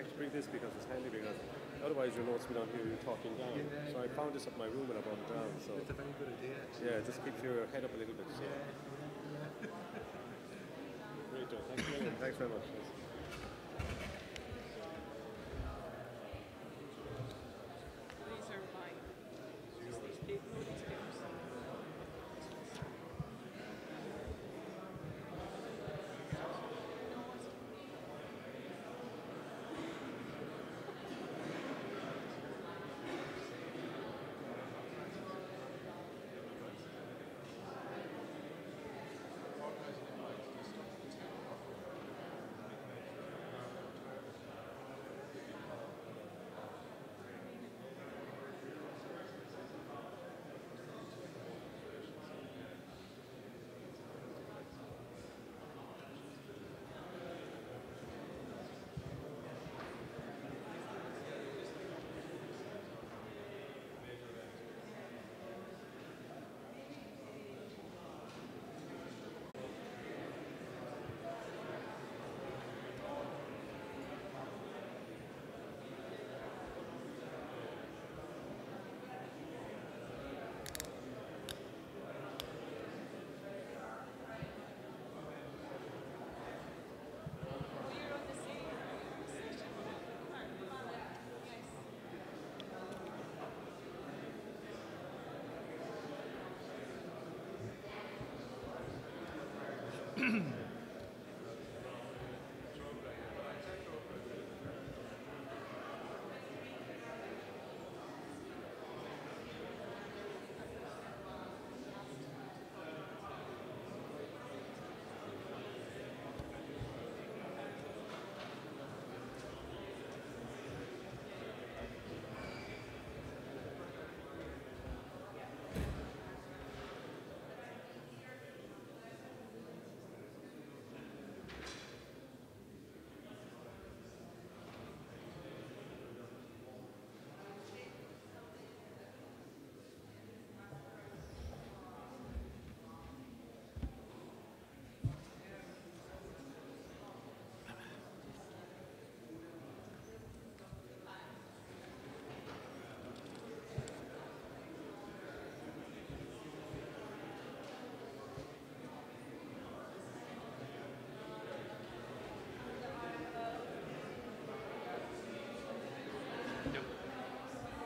actually bring this because it's handy because otherwise you'll notice me down here talking down. Yeah, So I found this at my room and I brought it down. So it's a very good idea. Actually. yeah, it just keeps your head up a little bit. So. Great, Joe. Thanks a million. Thanks very much. These are mine. These people, these papers.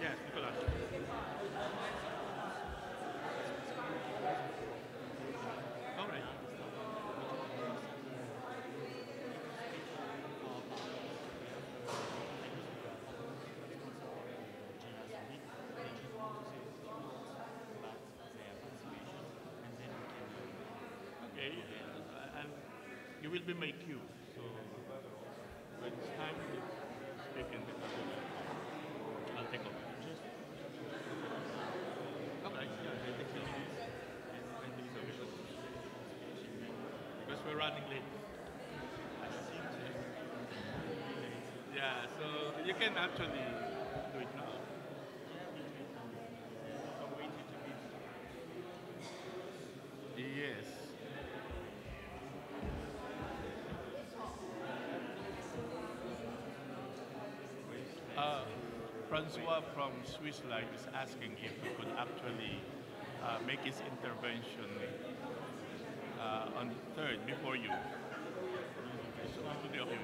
Yes, Nicolas. All right. Okay, and you will be my cue. So when it's time to speak in the I'll take over. Okay, yeah, I think so. I think so. Because we're running late. Yeah, so you can actually do it now. Yes. Francois from Swiss Life is asking if we could actually make his intervention on the 3rd before you. So to the of him.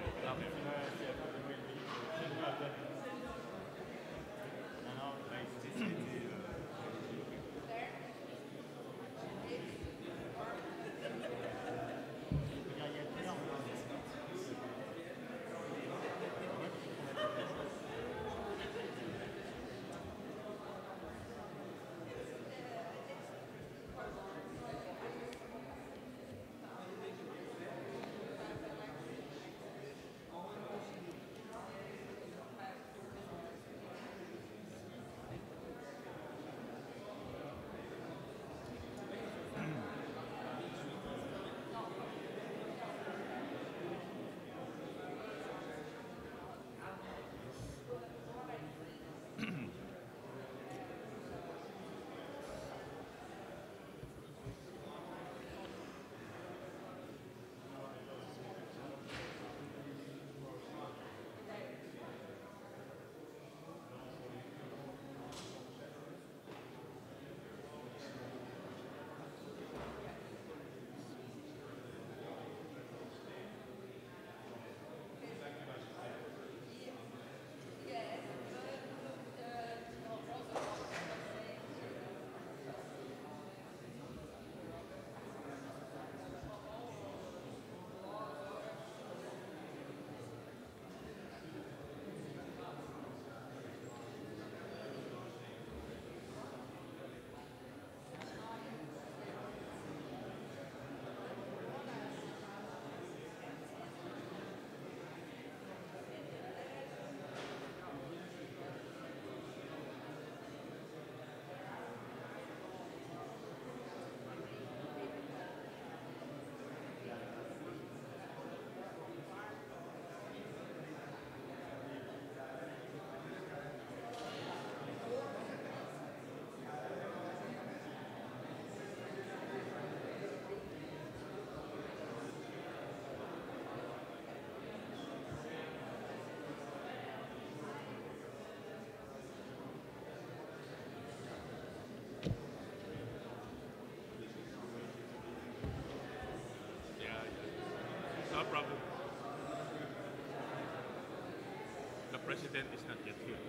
president is not yet here.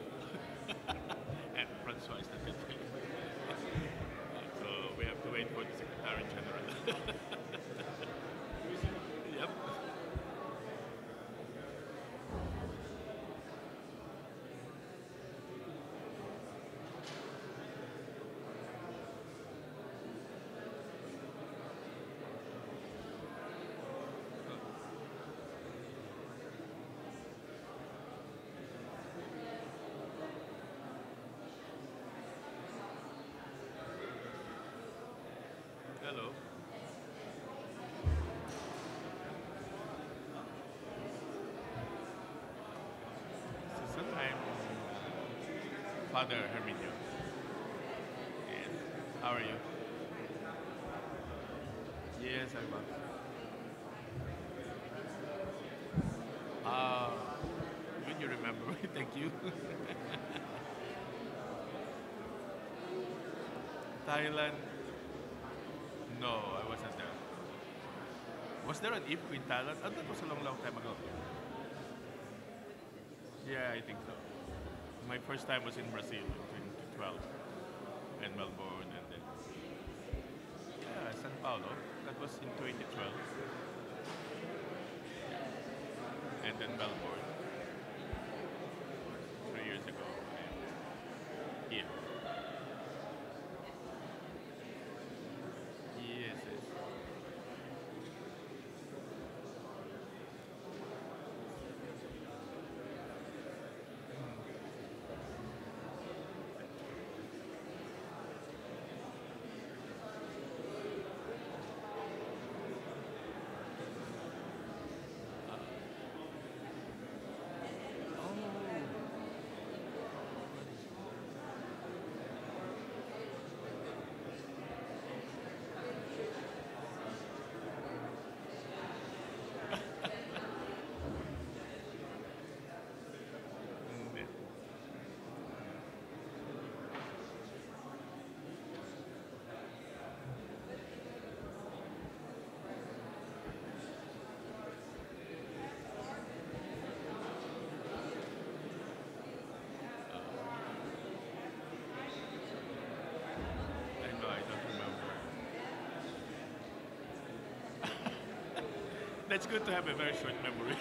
And Francois is not yet here. So we have to wait for the Secretary General. Yep. Hello. Susan, I'm Father Herminio. Yes. How are you? Yes, I'm up. Ah, good you remember me. Thank you. Thailand. No, I wasn't there. Was there an IFCO in Thailand? Oh, that was a long, long time ago. Yeah, I think so. My first time was in Brazil in 2012 and Melbourne and then yeah, San Paulo. That was in 2012. And then Melbourne 3 years ago. And here. Yes, yes. Mm, I know, I don't remember. That's good to have a very short memory.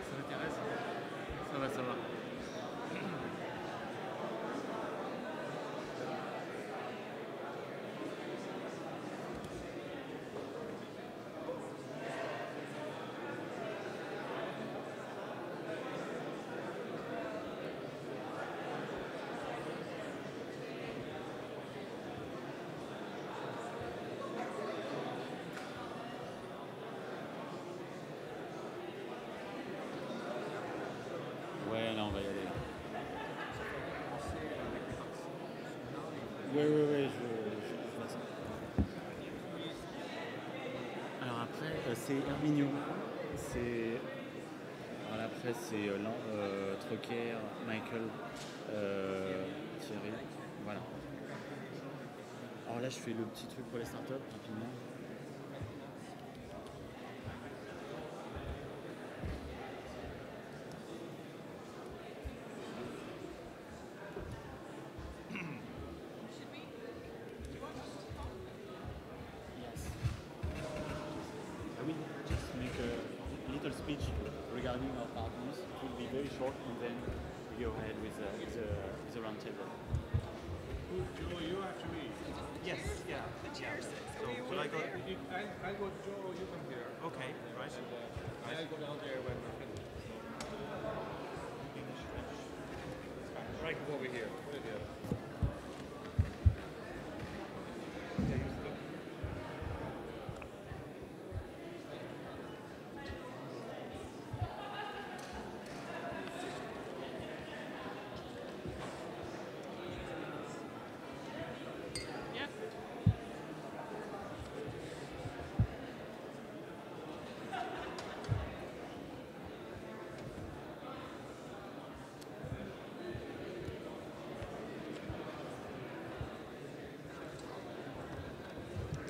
Ça m'intéresse. Ça va, ça va. Ouais, là on va y aller. Ouais, je vois ça. Alors après, c'est Herminio. C'est. Voilà, après, c'est Trocker, Michael, Thierry. Voilà. Alors là, je fais le petit truc pour les startups rapidement. I will just make a little speech regarding our partners. It will be very short and then go ahead with the round table. Joe, you actually. Yes, yeah. So, will I go? I go Joe, you come here. Okay, right. I'll go down there when we're finished. Right over here. Yeah.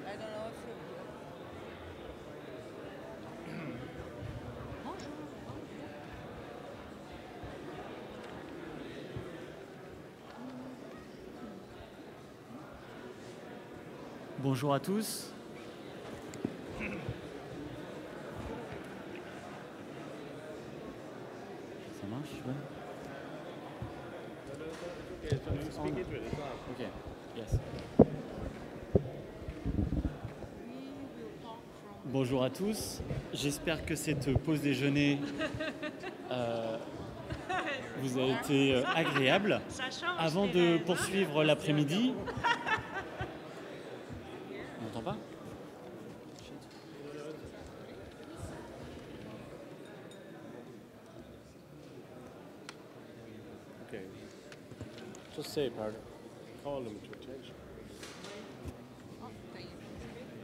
I don't know if you. Bonjour. Bonjour à tous. Ça marche, ouais. Okay, so you speak into it as well. Ok, yes. We will talk from. Bonjour à tous. J'espère que cette pause déjeuner vous a été agréable. Ça change. Avant de poursuivre l'après-midi, on n'entend pas? Okay. Just say, pardon. Call them to attention.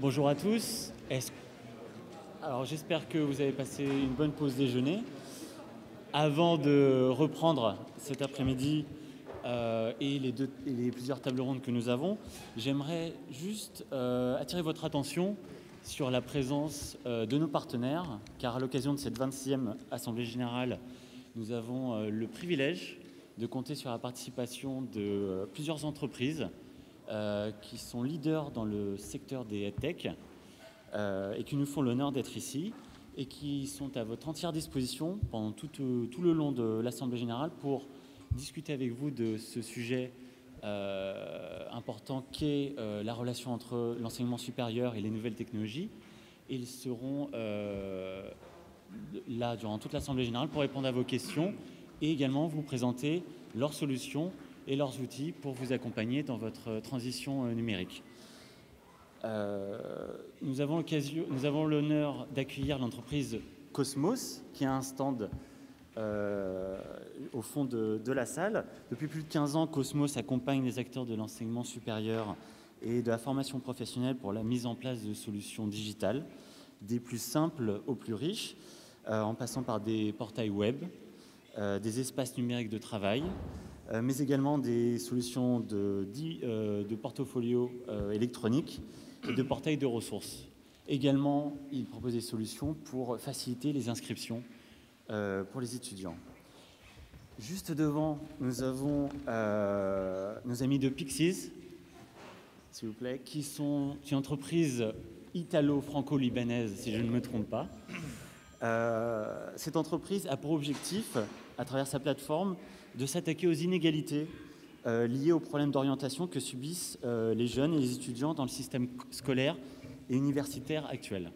Bonjour à tous. Alors j'espère que vous avez passé une bonne pause déjeuner. Avant de reprendre cet après-midi et les plusieurs tables rondes que nous avons, j'aimerais juste attirer votre attention sur la présence de nos partenaires, car à l'occasion de cette 26e Assemblée Générale, nous avons le privilège de compter sur la participation de plusieurs entreprises qui sont leaders dans le secteur des EdTech et qui nous font l'honneur d'être ici et qui sont à votre entière disposition pendant tout le long de l'Assemblée Générale pour discuter avec vous de ce sujet important qu'est la relation entre l'enseignement supérieur et les nouvelles technologies. Et ils seront là durant toute l'Assemblée Générale pour répondre à vos questions et également vous présenter leurs solutions et leurs outils pour vous accompagner dans votre transition numérique. Nous avons l'honneur d'accueillir l'entreprise Cosmos, qui a un stand au fond de la salle. Depuis plus de 15 ans, Cosmos accompagne les acteurs de l'enseignement supérieur et de la formation professionnelle pour la mise en place de solutions digitales, des plus simples aux plus riches, en passant par des portails web, des espaces numériques de travail, mais également des solutions de portfolio électronique et de portails de ressources. Également, il propose des solutions pour faciliter les inscriptions pour les étudiants. Juste devant, nous avons nos amis de Pixies, s'il vous plaît, qui sont une entreprise italo-franco-libanaise, si je ne me trompe pas. Cette entreprise a pour objectif, à travers sa plateforme, de s'attaquer aux inégalités liées aux problèmes d'orientation que subissent les jeunes et les étudiants dans le système scolaire et universitaire actuel.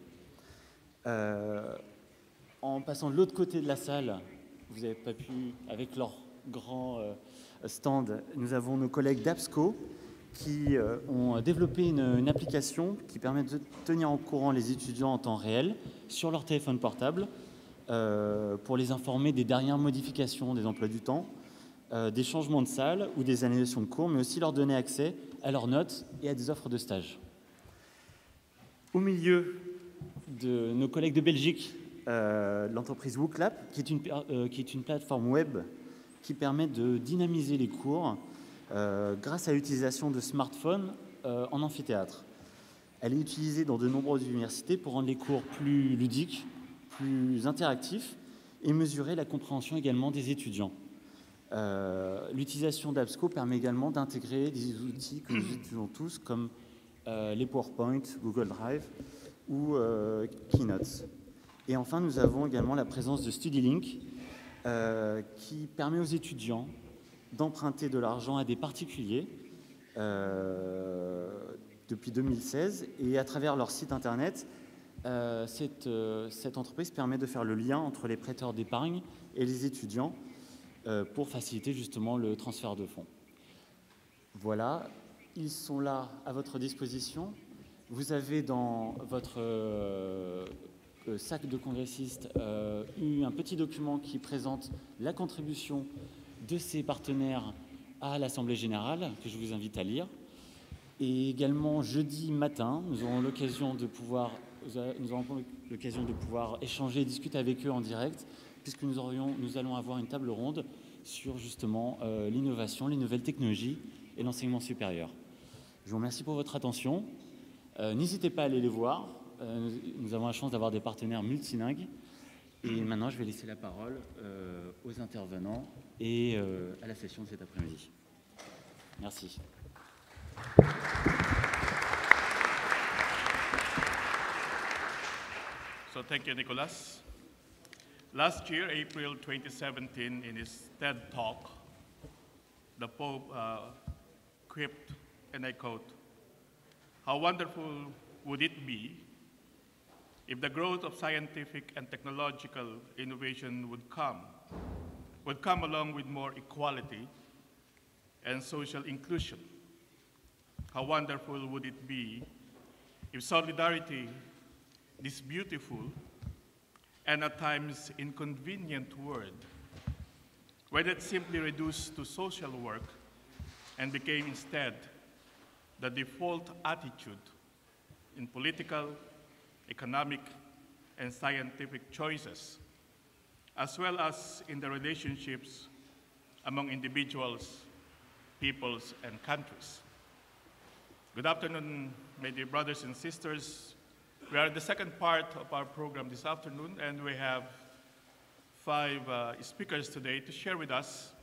En passant de l'autre côté de la salle, vous n'avez pas pu, avec leur grand stand, nous avons nos collègues d'APSCO qui ont développé une application qui permet de tenir au courant les étudiants en temps réel sur leur téléphone portable pour les informer des dernières modifications des emplois du temps, des changements de salle ou des annulations de cours, mais aussi leur donner accès à leurs notes et à des offres de stage. Au milieu de nos collègues de Belgique, l'entreprise WooClap, qui est une plateforme web qui permet de dynamiser les cours grâce à l'utilisation de smartphones en amphithéâtre. Elle est utilisée dans de nombreuses universités pour rendre les cours plus ludiques, plus interactifs et mesurer la compréhension également des étudiants. L'utilisation d'APSCO permet également d'intégrer des outils que nous utilisons tous comme les PowerPoint, Google Drive ou Keynote. Et enfin, nous avons également la présence de StudyLink, qui permet aux étudiants d'emprunter de l'argent à des particuliers depuis 2016. Et à travers leur site internet, cette entreprise permet de faire le lien entre les prêteurs d'épargne et les étudiants pour faciliter justement le transfert de fonds. Voilà, ils sont là à votre disposition. Vous avez dans votre sac de congressiste eu un petit document qui présente la contribution de ces partenaires à l'Assemblée générale, que je vous invite à lire. Et également, jeudi matin, nous aurons l'occasion de pouvoir échanger et discuter avec eux en direct, puisque nous allons avoir une table ronde sur justement l'innovation, les nouvelles technologies et l'enseignement supérieur. Je vous remercie pour votre attention. N'hésitez pas à aller les voir. Nous avons la chance d'avoir des partenaires multilingues. Et maintenant, je vais laisser la parole aux intervenants et à la session de cet après-midi. Merci. So thank you, Nicholas. Last year, April 2017, in his TED Talk, the Pope quipped, and I quote, "How wonderful would it be if the growth of scientific and technological innovation would come along with more equality and social inclusion. How wonderful would it be if solidarity, this beautiful and at times inconvenient word, were not simply reduced to social work and became instead the default attitude in political, economic, and scientific choices, as well as in the relationships among individuals, peoples, and countries." Good afternoon, my dear brothers and sisters. We are in the second part of our program this afternoon, and we have 5 speakers today to share with us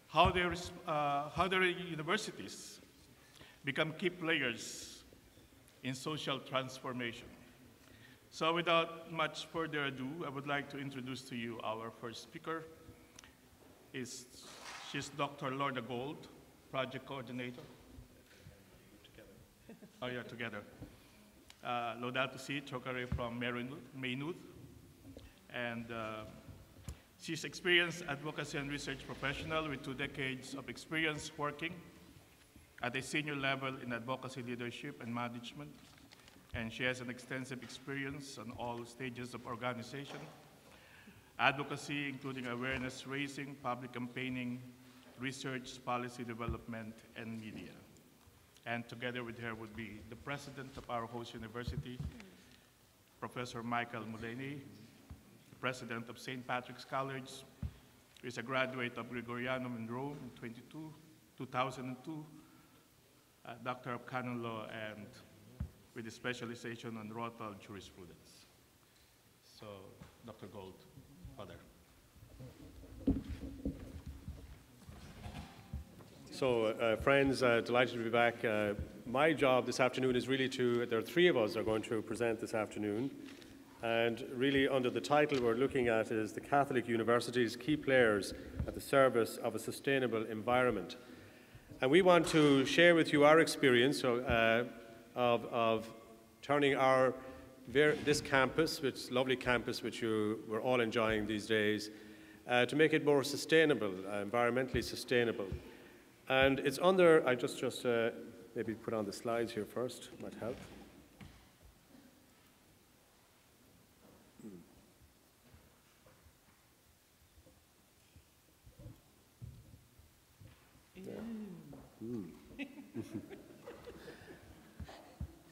how their universities become key players in social transformation. So without much further ado, I would like to introduce to you our first speaker. She's Dr. Lorna Gold, Project Coordinator. Together. Oh, yeah, together. Laudato Si, Chokare from Maynooth. And she's experienced advocacy and research professional with 2 decades of experience working at a senior level in advocacy leadership and management. And she has an extensive experience on all stages of organization, advocacy, including awareness raising, public campaigning, research, policy development, and media. And together with her would be the president of our host university, Professor Michael Mullaney, president of St. Patrick's College, who is a graduate of Gregorianum in Rome in 2002, doctor of canon law, and with a specialization on Rothal jurisprudence. So, Dr. Gold, Father. So, friends, delighted to be back. My job this afternoon is really there are 3 of us are going to present this afternoon. And really under the title we're looking at is the Catholic Universities, Key Players at the Service of a Sustainable Environment. And we want to share with you our experience of turning this campus, this lovely campus which we're all enjoying these days, to make it more sustainable, environmentally sustainable. And it's under, I just maybe put on the slides here first, might help.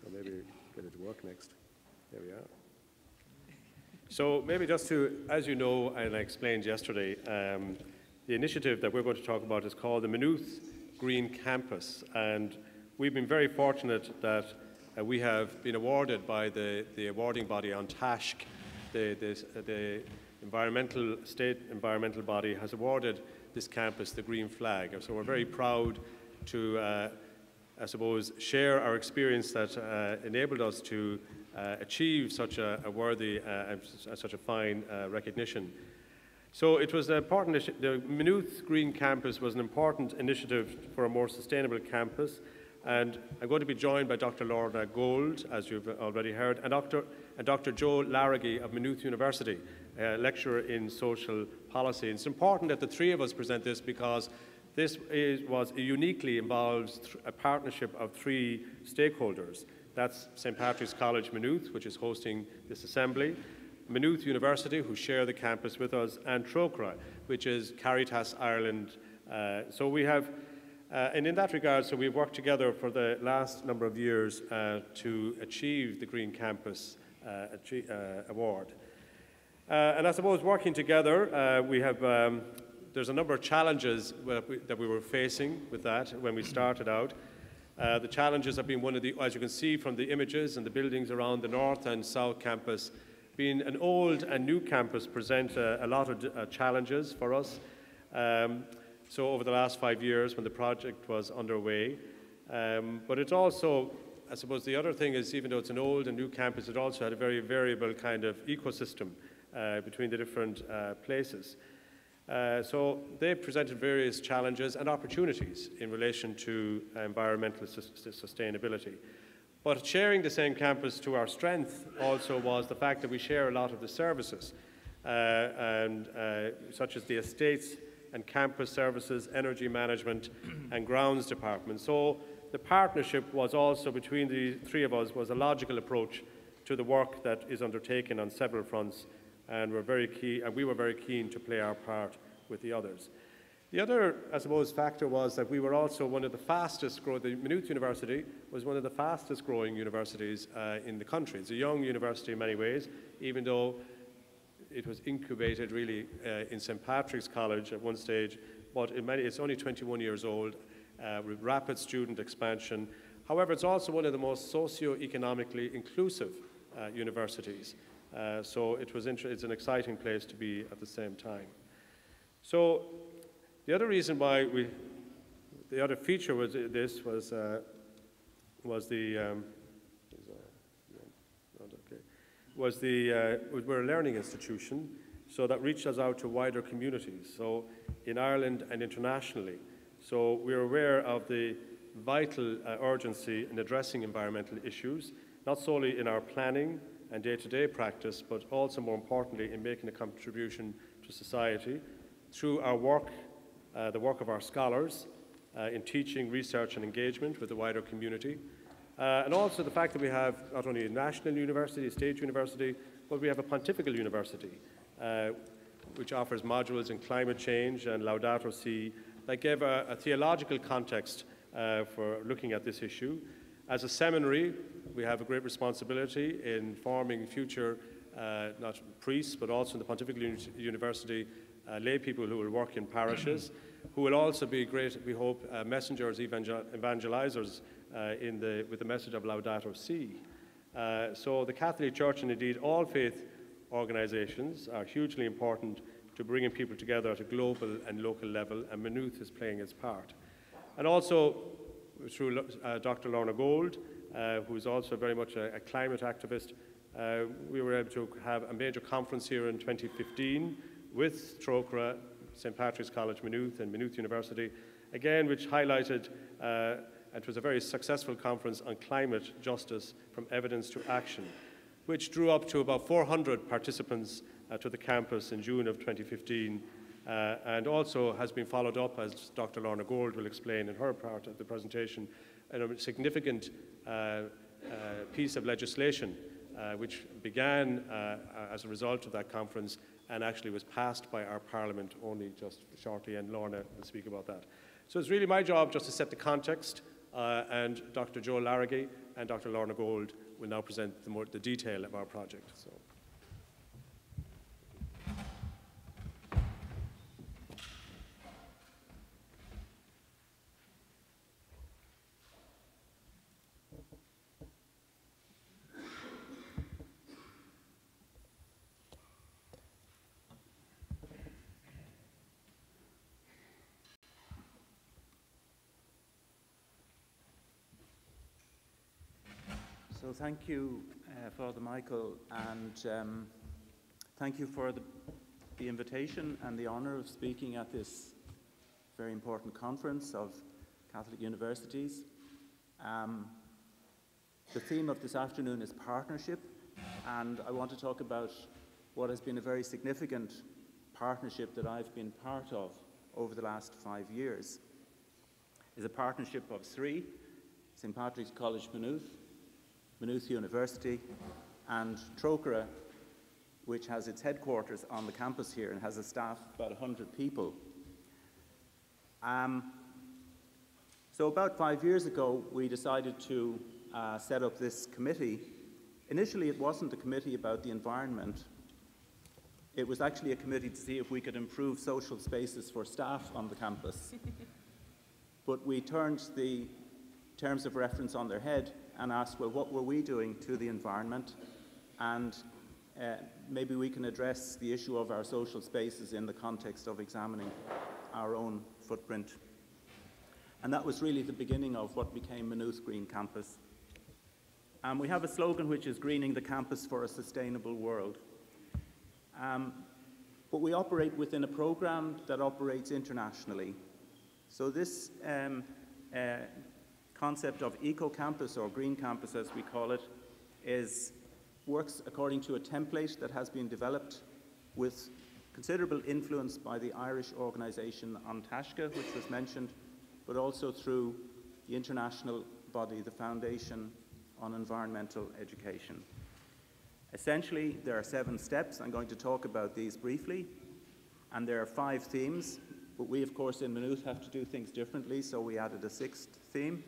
So maybe get it to work next. There we are. So maybe just to, as you know, and I explained yesterday, the initiative that we're going to talk about is called the Maynooth Green Campus. And we've been very fortunate that we have been awarded by the awarding body on TASC, the state environmental body has awarded this campus the green flag. And so we're very proud to, I suppose, share our experience that enabled us to achieve such a worthy and such a fine recognition. So it was an important, the Maynooth Green Campus was an important initiative for a more sustainable campus. And I'm going to be joined by Dr. Lorna Gold, as you've already heard, and Dr. Joe Larraghy of Maynooth University, a lecturer in social policy. And it's important that the three of us present this because this uniquely involves a partnership of three stakeholders. That's St. Patrick's College Maynooth, which is hosting this assembly, Maynooth University, who share the campus with us, and Trócaire, which is Caritas Ireland. So we have, and in that regard, so we've worked together for the last number of years to achieve the Green Campus Award. And I suppose working together, we have, there's a number of challenges that we were facing with that when we started out. The challenges have been one of the, as you can see from the images and the buildings around the north and south campus, being an old and new campus present a lot of challenges for us. So over the last 5 years when the project was underway. But it's also, I suppose the other thing is, even though it's an old and new campus, it also had a very variable kind of ecosystem between the different places. So they presented various challenges and opportunities in relation to environmental sustainability. But sharing the same campus to our strength also was the fact that we share a lot of the services, such as the estates and campus services, energy management, and grounds department. So the partnership was also between the three of us was a logical approach to the work that is undertaken on several fronts, and we were very keen to play our part with the others. The other, I suppose, factor was that we were also one of the fastest growing, the Maynooth University was one of the fastest growing universities in the country. It's a young university in many ways, even though it was incubated really in St. Patrick's College at one stage, but it's only 21 years old with rapid student expansion. However, it's also one of the most socio-economically inclusive universities. So it's an exciting place to be at the same time. So the other reason why the other feature was this was we're a learning institution, so that reached us out to wider communities, so in Ireland and internationally. So we're aware of the vital urgency in addressing environmental issues, not solely in our planning and day-to-day practice, but also more importantly in making a contribution to society through our work, the work of our scholars in teaching, research and engagement with the wider community. And also the fact that we have not only a national university, a state university, but we have a pontifical university, which offers modules in climate change and Laudato Si, that give a theological context for looking at this issue. As a seminary, we have a great responsibility in forming future, not priests, but also in the Pontifical University, lay people who will work in parishes, who will also be great, we hope, messengers, evangelizers with the message of Laudato Si. So the Catholic Church and indeed all faith organizations are hugely important to bringing people together at a global and local level, and Maynooth is playing its part. And also through Dr. Lorna Gold, who is also very much a climate activist, we were able to have a major conference here in 2015 with Trócaire, St. Patrick's College Maynooth and Maynooth University, again which highlighted, it was a very successful conference on climate justice from evidence to action, which drew up to about 400 participants to the campus in June of 2015, and also has been followed up, as Dr. Lorna Gold will explain in her part of the presentation, in a significant piece of legislation which began as a result of that conference and actually was passed by our Parliament only just shortly, and Lorna will speak about that. So it's really my job just to set the context, and Dr. Joe Larraghy and Dr. Lorna Gold will now present the detail of our project. So. So thank you, Father Michael, and thank you for the the invitation and the honor of speaking at this very important conference of Catholic universities. The theme of this afternoon is partnership, and I want to talk about what has been a very significant partnership that I've been part of over the last 5 years. It's a partnership of three: St. Patrick's College Maynooth, Maynooth University, and Trócaire, which has its headquarters on the campus here and has a staff of about 100 people. So about 5 years ago, we decided to set up this committee. Initially, it wasn't a committee about the environment. It was actually a committee to see if we could improve social spaces for staff on the campus. But we turned the terms of reference on their head and asked, well, what were we doing to the environment? And maybe we can address the issue of our social spaces in the context of examining our own footprint. And that was really the beginning of what became Maynooth Green Campus. We have a slogan which is greening the campus for a sustainable world. But we operate within a program that operates internationally. So this concept of eco-campus, or green campus as we call it, works according to a template that has been developed with considerable influence by the Irish organisation An Taisce, which was mentioned, but also through the international body, the Foundation on Environmental Education. Essentially, there are 7 steps. I'm going to talk about these briefly, and there are 5 themes, but we, of course, in Maynooth have to do things differently, so we added a 6th theme.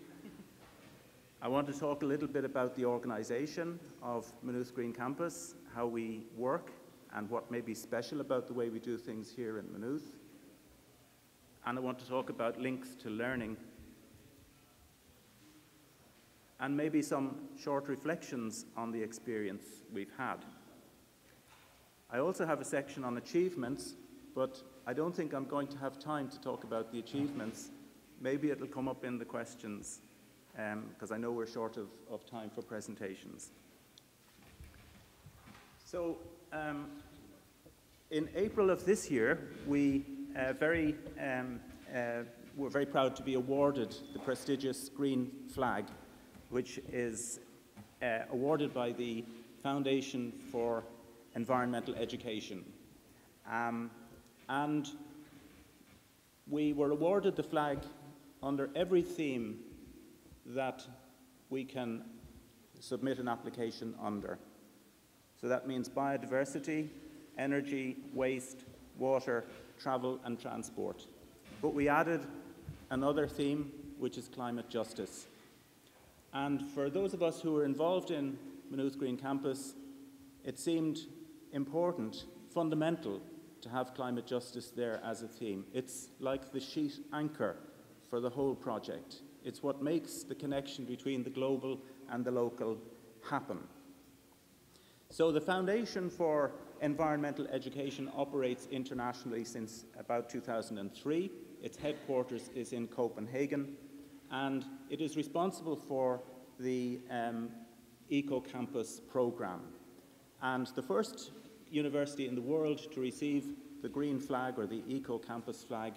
I want to talk a little bit about the organisation of Maynooth Green Campus, how we work, and what may be special about the way we do things here in Maynooth. And I want to talk about links to learning, and maybe some short reflections on the experience we've had. I also have a section on achievements, but I don't think I'm going to have time to talk about the achievements. Maybe it'll come up in the questions, because I know we're short of time for presentations. So in April of this year, we were very proud to be awarded the prestigious Green Flag, which is awarded by the Foundation for Environmental Education. And we were awarded the flag under every theme that we can submit an application under. So that means biodiversity, energy, waste, water, travel and transport. But we added another theme, which is climate justice. And for those of us who are involved in Maynooth Green Campus, it seemed important, fundamental, to have climate justice there as a theme. It's like the sheet anchor for the whole project. It's what makes the connection between the global and the local happen. So the Foundation for Environmental Education operates internationally since about 2003. Its headquarters is in Copenhagen, and it is responsible for the Eco-Campus program. And the first university in the world to receive the Green Flag, or the Eco-Campus flag,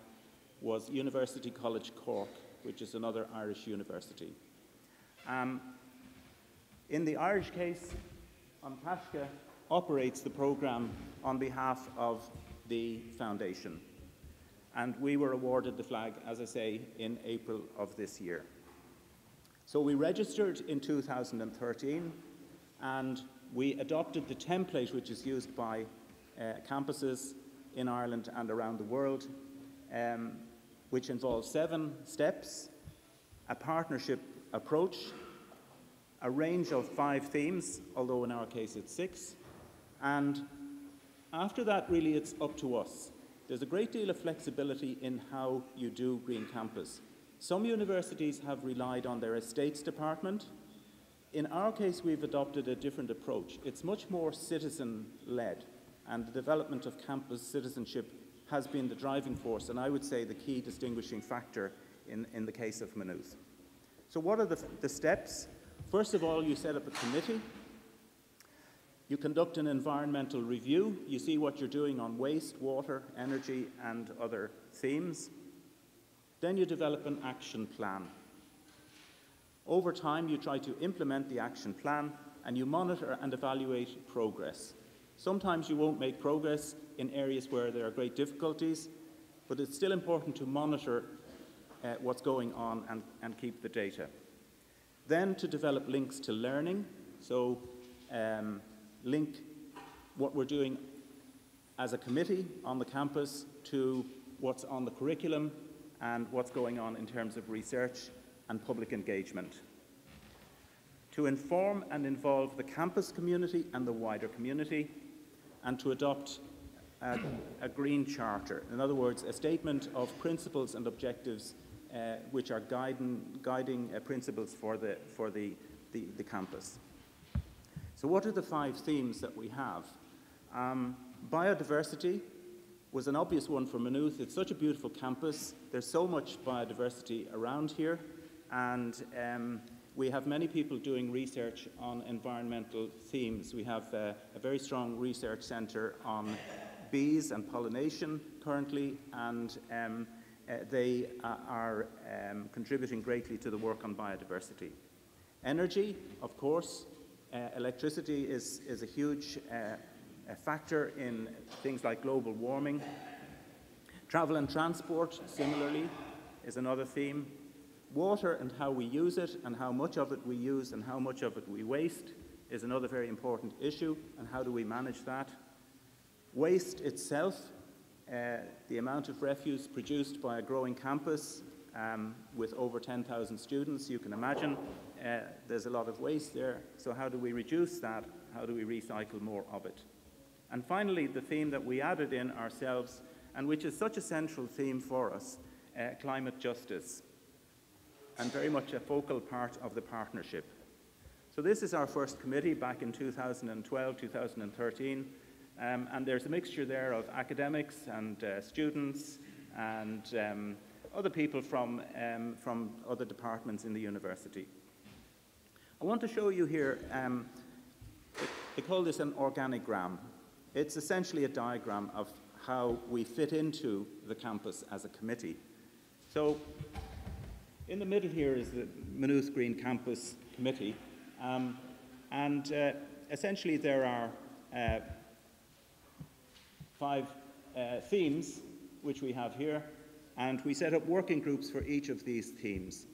was University College Cork, which is another Irish university. In the Irish case, An Taisce operates the program on behalf of the Foundation. And we were awarded the flag, as I say, in April of this year. So we registered in 2013, and we adopted the template which is used by campuses in Ireland and around the world, which involves 7 steps, a partnership approach, a range of 5 themes, although in our case it's 6, and after that really it's up to us. There's a great deal of flexibility in how you do Green Campus. Some universities have relied on their estates department. In our case, we've adopted a different approach. It's much more citizen-led, and the development of campus citizenship has been the driving force, and I would say the key distinguishing factor in the case of Maynooth. So what are the steps? First of all, you set up a committee. You conduct an environmental review. You see what you're doing on waste, water, energy, and other themes. Then you develop an action plan. Over time, you try to implement the action plan, and you monitor and evaluate progress. Sometimes you won't make progress in areas where there are great difficulties, but it's still important to monitor what's going on and keep the data. Then to develop links to learning, so link what we're doing as a committee on the campus to what's on the curriculum and what's going on in terms of research and public engagement. To inform and involve the campus community and the wider community, and to adopt a green charter. In other words, a statement of principles and objectives which are guiding principles for the campus. So what are the 5 themes that we have? Biodiversity was an obvious one for Maynooth. It's such a beautiful campus. There's so much biodiversity around here, and we have many people doing research on environmental themes. We have a very strong research centre on bees and pollination currently, and they are contributing greatly to the work on biodiversity. Energy, of course. Electricity is a huge factor in things like global warming. Travel and transport, similarly, is another theme. Water and how we use it, and how much of it we use and how much of it we waste, is another very important issue, and how do we manage that. Waste itself, the amount of refuse produced by a growing campus with over 10,000 students, you can imagine there's a lot of waste there. So how do we reduce that? How do we recycle more of it? And finally, the theme that we added in ourselves, and which is such a central theme for us, climate justice, and very much a focal part of the partnership. So this is our first committee back in 2012, 2013, and there's a mixture there of academics and students and other people from other departments in the university. I want to show you here, they call this an organigram. It's essentially a diagram of how we fit into the campus as a committee. So in the middle here is the Maynooth Green Campus Committee, and essentially there are 5 themes which we have here, and we set up working groups for each of these themes.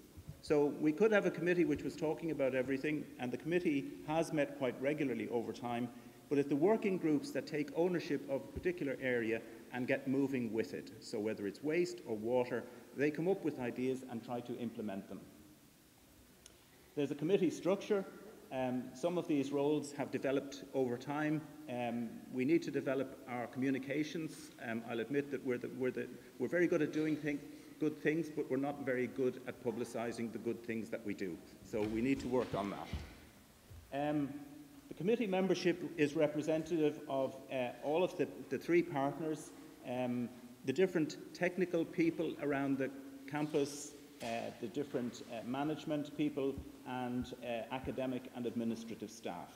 So we could have a committee which was talking about everything, and the committee has met quite regularly over time, but it's the working groups that take ownership of a particular area and get moving with it. So whether it's waste or water, they come up with ideas and try to implement them. There's a committee structure. Some of these roles have developed over time. We need to develop our communications. I'll admit that we're very good at doing good things, but we're not very good at publicising the good things that we do. So we need to work on that. The committee membership is representative of all of the 3 partners, the different technical people around the campus, the different management people, and academic and administrative staff.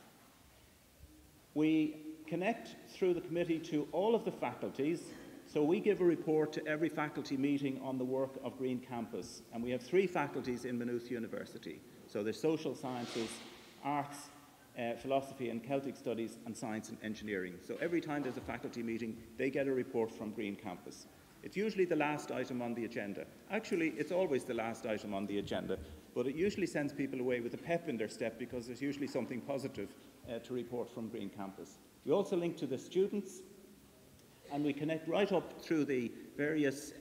We connect through the committee to all of the faculties, so we give a report to every faculty meeting on the work of Green Campus, and we have 3 faculties in Maynooth University. So there's social sciences, arts, philosophy and Celtic studies, and science and engineering. So every time there's a faculty meeting, they get a report from Green Campus. It's usually the last item on the agenda. Actually, it's always the last item on the agenda, but it usually sends people away with a pep in their step because there's usually something positive to report from Green Campus. We also link to the students, and we connect right up through the various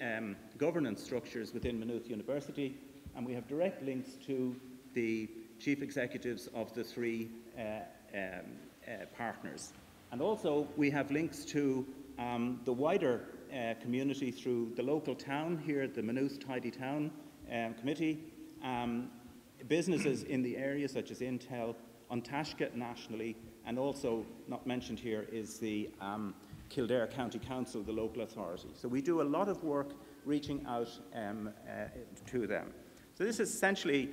governance structures within Maynooth University, and we have direct links to the chief executives of the 3 partners. And also we have links to the wider community through the local town here, the Maynooth Tidy Town Committee, businesses in the area such as Intel, Untashka nationally, and also not mentioned here is the Kildare County Council, the local authority. So we do a lot of work reaching out to them. So this is essentially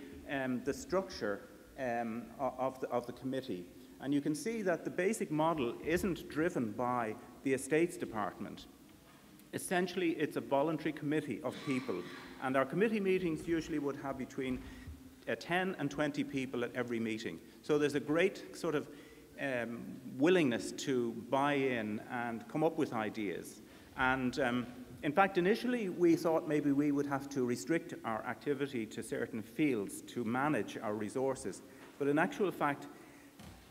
the structure of the committee. And you can see that the basic model isn't driven by the Estates Department. Essentially, it's a voluntary committee of people. And our committee meetings usually would have between 10 and 20 people at every meeting. So there's a great sort of willingness to buy in and come up with ideas. And in fact, initially we thought maybe we would have to restrict our activity to certain fields to manage our resources. But in actual fact,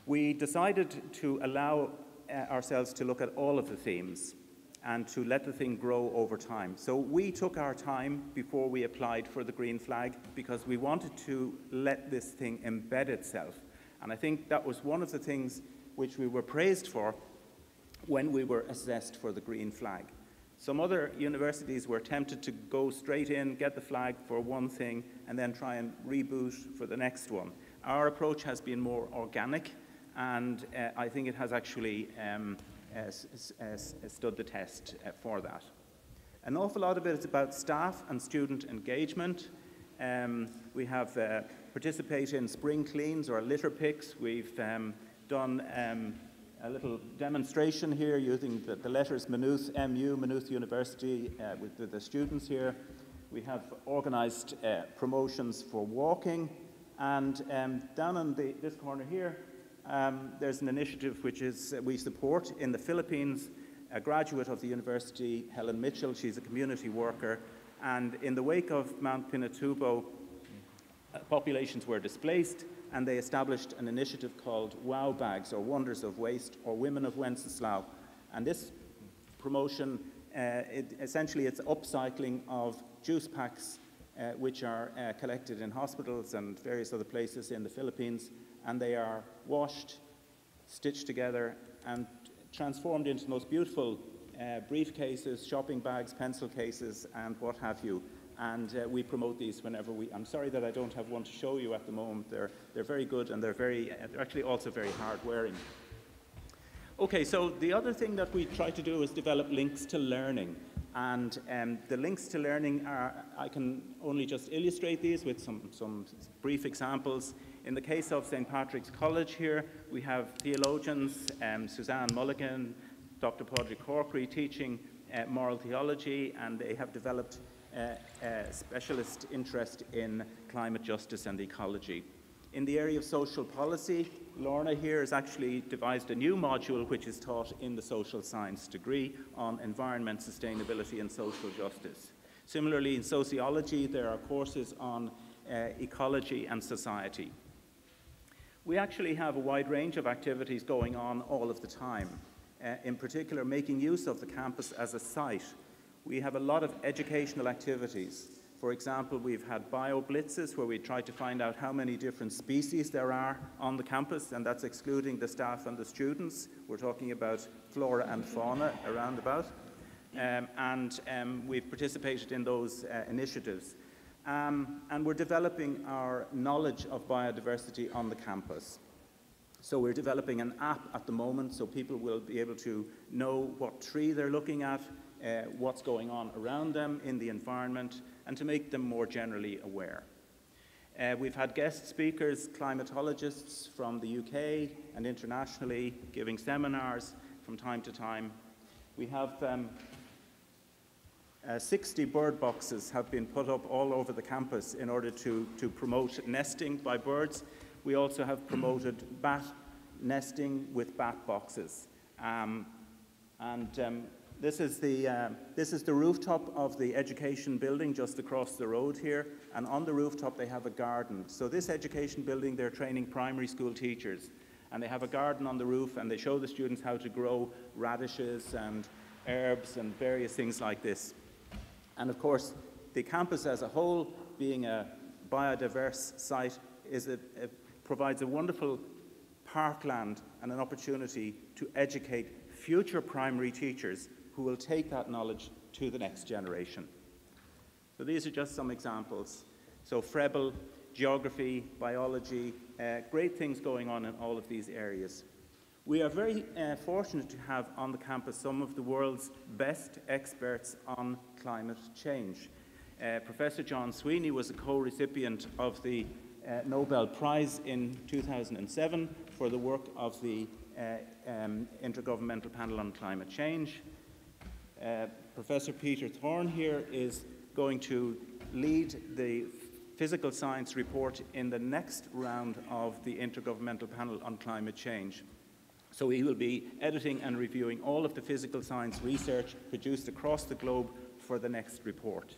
we decided to allow ourselves to look at all of the themes and to let the thing grow over time. So we took our time before we applied for the green flag because we wanted to let this thing embed itself. And I think that was one of the things which we were praised for when we were assessed for the green flag. Some other universities were tempted to go straight in, get the flag for one thing, and then try and reboot for the next one. Our approach has been more organic, and I think it has actually stood the test for that. An awful lot of it is about staff and student engagement. We have participated in spring cleans or litter picks. We've done a little demonstration here using the letters Maynooth, MU, Maynooth University, with the students here. We have organised promotions for walking, and down on this corner here, there's an initiative which is we support in the Philippines, a graduate of the university, Helen Mitchell. She's a community worker, and in the wake of Mount Pinatubo, populations were displaced, and they established an initiative called Wow Bags, or Wonders of Waste, or Women of Wenceslao. And this promotion, essentially it's upcycling of juice packs which are collected in hospitals and various other places in the Philippines, and they are washed, stitched together, and transformed into the most beautiful briefcases, shopping bags, pencil cases, and what have you. And we promote these whenever I'm sorry that I don't have one to show you at the moment. They're very good, and they're actually also very hard wearing. Okay, so the other thing that we try to do is develop links to learning. And the links to learning I can only just illustrate these with some brief examples. In the case of St. Patrick's College here, we have theologians, Suzanne Mulligan, Dr. Padraig Corkery teaching moral theology, and they have developed a specialist interest in climate justice and ecology. In the area of social policy, Lorna here has actually devised a new module which is taught in the social science degree on environment, sustainability and social justice. Similarly, in sociology, there are courses on ecology and society. We actually have a wide range of activities going on all of the time, in particular making use of the campus as a site. We have a lot of educational activities. For example, we've had bio-blitzes where we try to find out how many different species there are on the campus, and that's excluding the staff and the students. We're talking about flora and fauna around about. We've participated in those initiatives. And we're developing our knowledge of biodiversity on the campus. So we're developing an app at the moment so people will be able to know what tree they're looking at, what's going on around them in the environment, and to make them more generally aware. We've had guest speakers, climatologists from the UK and internationally, giving seminars from time to time. We have 60 bird boxes have been put up all over the campus in order to promote nesting by birds. We also have promoted bat nesting with bat boxes. This is the rooftop of the education building just across the road here, and on the rooftop they have a garden. So this education building, they're training primary school teachers, and they have a garden on the roof, and they show the students how to grow radishes and herbs and various things like this. And of course, the campus as a whole, being a biodiverse site, provides a wonderful parkland and an opportunity to educate future primary teachers who will take that knowledge to the next generation. So these are just some examples. So Freble, geography, biology, great things going on in all of these areas. We are very fortunate to have on the campus some of the world's best experts on climate change. Professor John Sweeney was a co-recipient of the Nobel Prize in 2007 for the work of the Intergovernmental Panel on Climate Change. Professor Peter Thorne here is going to lead the physical science report in the next round of the Intergovernmental Panel on Climate Change. So he will be editing and reviewing all of the physical science research produced across the globe for the next report.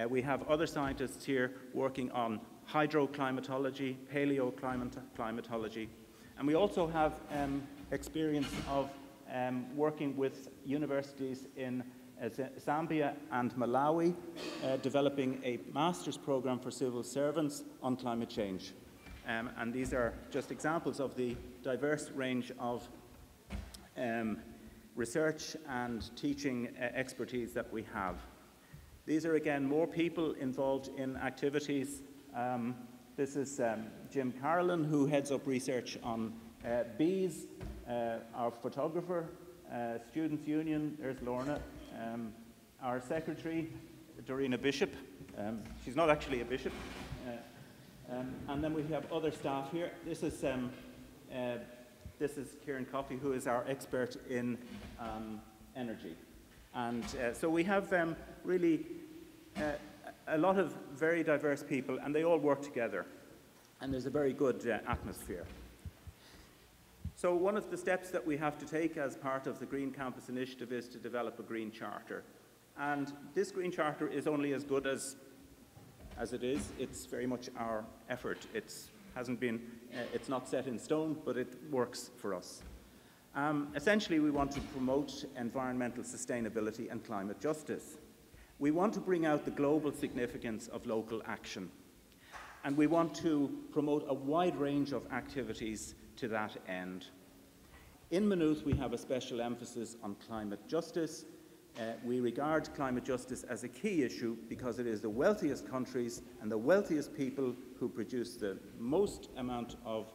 We have other scientists here working on hydroclimatology, paleoclimatology, and we also have experience of working with universities in Zambia and Malawi, developing a master's program for civil servants on climate change. And these are just examples of the diverse range of research and teaching expertise that we have. These are, again, more people involved in activities. This is Jim Carolyn, who heads up research on bees, our photographer, Students' Union, there's Lorna, our secretary, Dorina Bishop. She's not actually a bishop. And then we have other staff here. This is Kieran Coffey, who is our expert in energy. And so we have really a lot of very diverse people, and they all work together. And there's a very good atmosphere. So one of the steps that we have to take as part of the Green Campus Initiative is to develop a Green Charter. And this Green Charter is only as good as it is. It's very much our effort. It's not set in stone, but it works for us. Essentially, we want to promote environmental sustainability and climate justice. We want to bring out the global significance of local action. And we want to promote a wide range of activities to that end. In Maynooth, we have a special emphasis on climate justice. We regard climate justice as a key issue because it is the wealthiest countries and the wealthiest people who produce the most amount of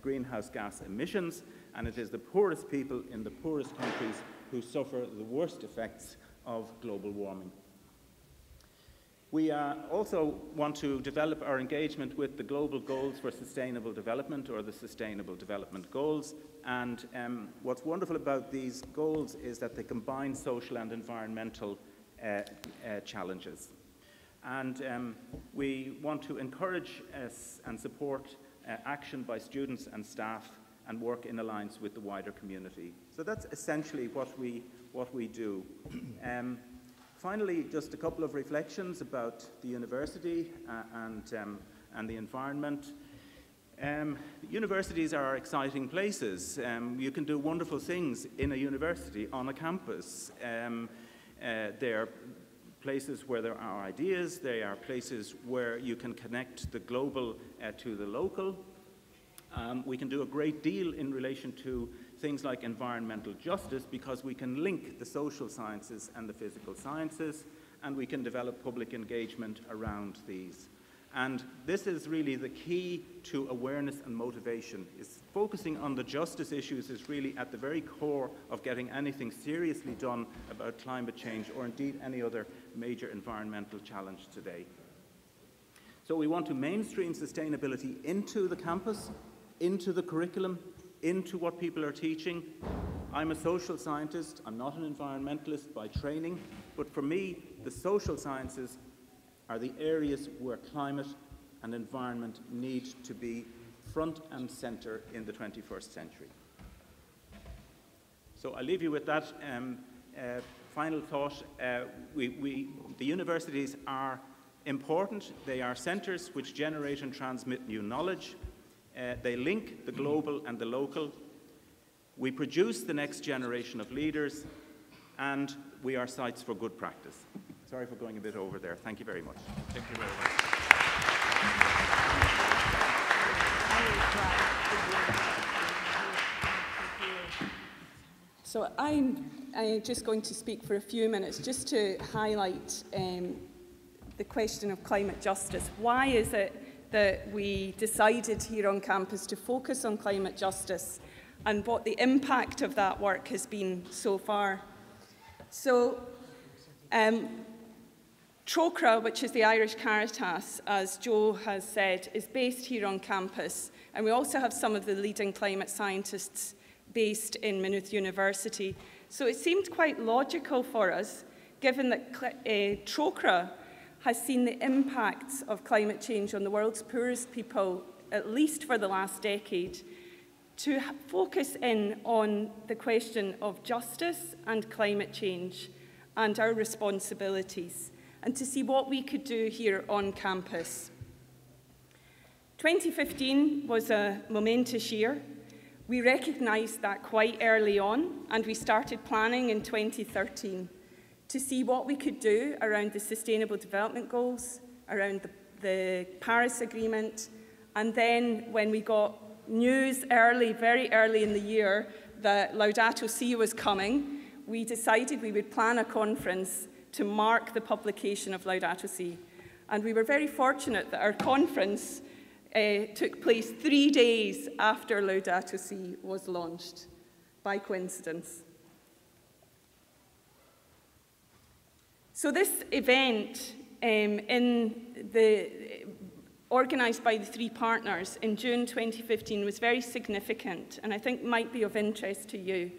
greenhouse gas emissions, and it is the poorest people in the poorest countries who suffer the worst effects of global warming. We also want to develop our engagement with the Global Goals for Sustainable Development, or the Sustainable Development Goals. And what's wonderful about these goals is that they combine social and environmental challenges. And we want to encourage and support action by students and staff and work in alliance with the wider community. So that's essentially what we do. Finally, just a couple of reflections about the university and the environment. Universities are exciting places. You can do wonderful things in a university, on a campus. They are places where there are ideas. They are places where you can connect the global to the local. We can do a great deal in relation to things like environmental justice because we can link the social sciences and the physical sciences, and we can develop public engagement around these. And this is really the key to awareness and motivation. Is focusing on the justice issues is really at the very core of getting anything seriously done about climate change, or indeed any other major environmental challenge today. So we want to mainstream sustainability into the campus, into the curriculum, into what people are teaching. I'm a social scientist. I'm not an environmentalist by training, but for me, the social sciences are the areas where climate and environment need to be front and center in the 21st century. So I'll leave you with that final thought. The universities are important. They are centers which generate and transmit new knowledge. They link the global and the local. We produce the next generation of leaders, and we are sites for good practice. Sorry for going a bit over there. Thank you very much. Thank you very much. So I'm just going to speak for a few minutes just to highlight the question of climate justice. Why is it that we decided here on campus to focus on climate justice and what the impact of that work has been so far? So, TROCRA, which is the Irish Caritas, as Joe has said, is based here on campus, and we also have some of the leading climate scientists based in Maynooth University. So it seemed quite logical for us, given that TROCRA has seen the impacts of climate change on the world's poorest people, at least for the last decade, to focus in on the question of justice and climate change and our responsibilities, and to see what we could do here on campus. 2015 was a momentous year. We recognised that quite early on, and we started planning in 2013 to see what we could do around the Sustainable Development Goals, around the Paris Agreement, and then when we got news very early in the year that Laudato Si was coming, we decided we would plan a conference to mark the publication of Laudato Si. And we were very fortunate that our conference took place 3 days after Laudato Si was launched, by coincidence. So this event, organised by the three partners in June 2015, was very significant, and I think might be of interest to you.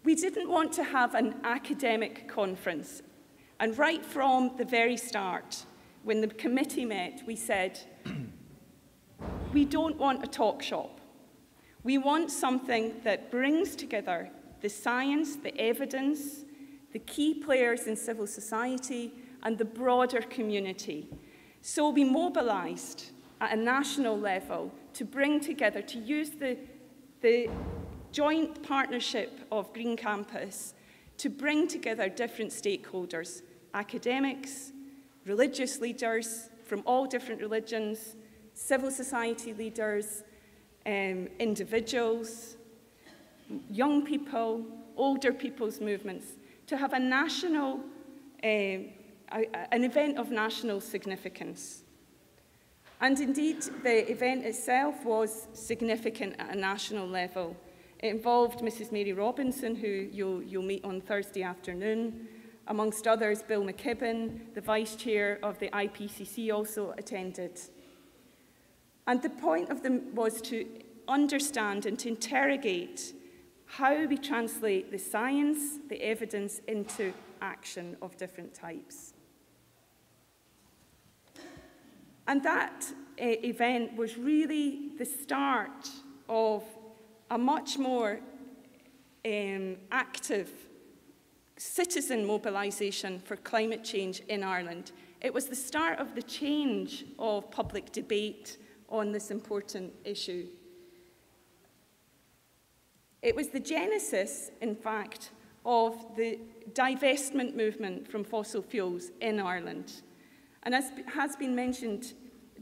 We didn't want to have an academic conference, and right from the very start, when the committee met, we said, we don't want a talk shop. We want something that brings together the science, the evidence, the key players in civil society, and the broader community. So we mobilised at a national level to bring together, to use the joint partnership of Green Campus to bring together different stakeholders, academics, religious leaders from all different religions, civil society leaders, individuals, young people, older people's movements, to have a national, an event of national significance. And indeed, the event itself was significant at a national level. It involved Mrs. Mary Robinson, who you'll meet on Thursday afternoon. Amongst others, Bill McKibben, the Vice Chair of the IPCC, also attended. And the point of them was to understand and to interrogate how we translate the science, the evidence, into action of different types. And that event was really the start of a much more active citizen mobilisation for climate change in Ireland. It was the start of the change of public debate on this important issue. It was the genesis, in fact, of the divestment movement from fossil fuels in Ireland. And as has been mentioned,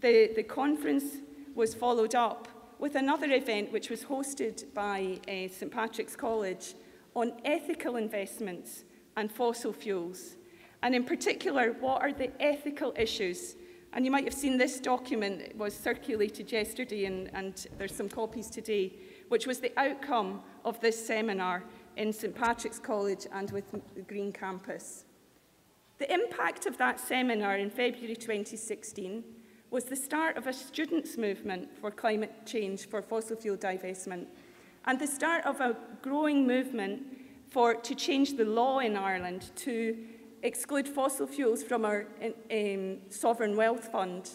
the conference was followed up with another event which was hosted by St Patrick's College on ethical investments and fossil fuels. And in particular, what are the ethical issues? And you might have seen this document. It was circulated yesterday, and there's some copies today, which was the outcome of this seminar in St Patrick's College and with the Green Campus. The impact of that seminar in February 2016 was the start of a students' movement for climate change, for fossil fuel divestment, and the start of a growing movement to change the law in Ireland to exclude fossil fuels from our sovereign wealth fund.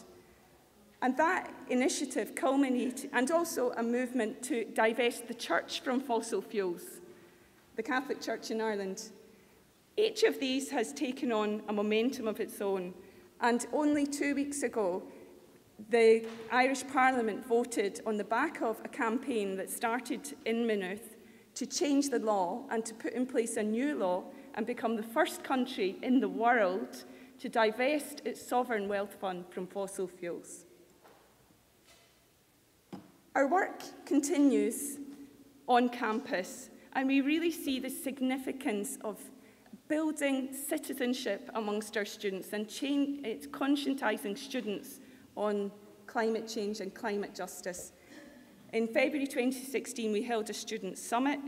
And that initiative culminated, and also a movement to divest the church from fossil fuels, the Catholic Church in Ireland. Each of these has taken on a momentum of its own, and only 2 weeks ago, the Irish Parliament voted on the back of a campaign that started in Maynooth to change the law and to put in place a new law and become the first country in the world to divest its sovereign wealth fund from fossil fuels. Our work continues on campus, and we really see the significance of building citizenship amongst our students and conscientising students on climate change and climate justice. In February 2016, we held a student summit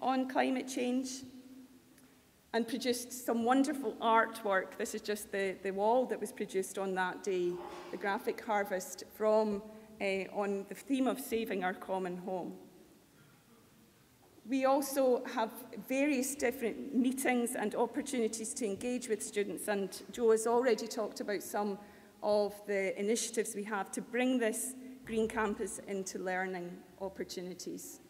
on climate change. and produced some wonderful artwork. This is just the wall that was produced on that day, the graphic harvest from on the theme of saving our common home. We also have various different meetings and opportunities to engage with students, and Joe has already talked about some of the initiatives we have to bring this Green Campus into learning opportunities.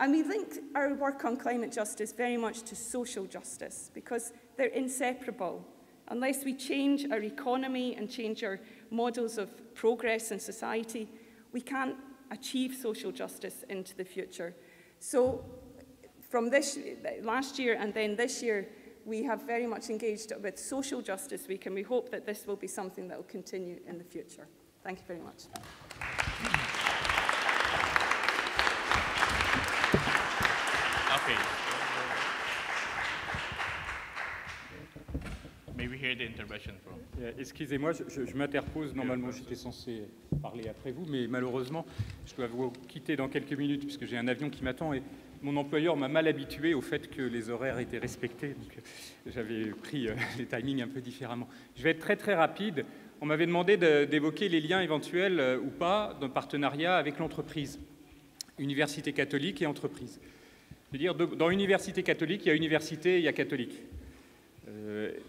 And we link our work on climate justice very much to social justice, because they're inseparable. Unless we change our economy and change our models of progress in society, we can't achieve social justice into the future. So from this last year and then this year, we have very much engaged with Social Justice Week, and we hope that this will be something that will continue in the future. Thank you very much. Okay. May we hear the intervention from? Excusez-moi, je m'interpose. Normalement, j'étais censé parler après vous, mais malheureusement, je dois vous quitter dans quelques minutes puisque j'ai un avion qui m'attend et mon employeur m'a mal habitué au fait que les horaires étaient respectés. Donc, j'avais pris les timings un peu différemment. Je vais être très très rapide. On m'avait demandé d'évoquer les liens éventuels ou pas d'un partenariat avec l'entreprise, université catholique et entreprise. Je veux dire, dans université catholique, il y a université, il y a catholique.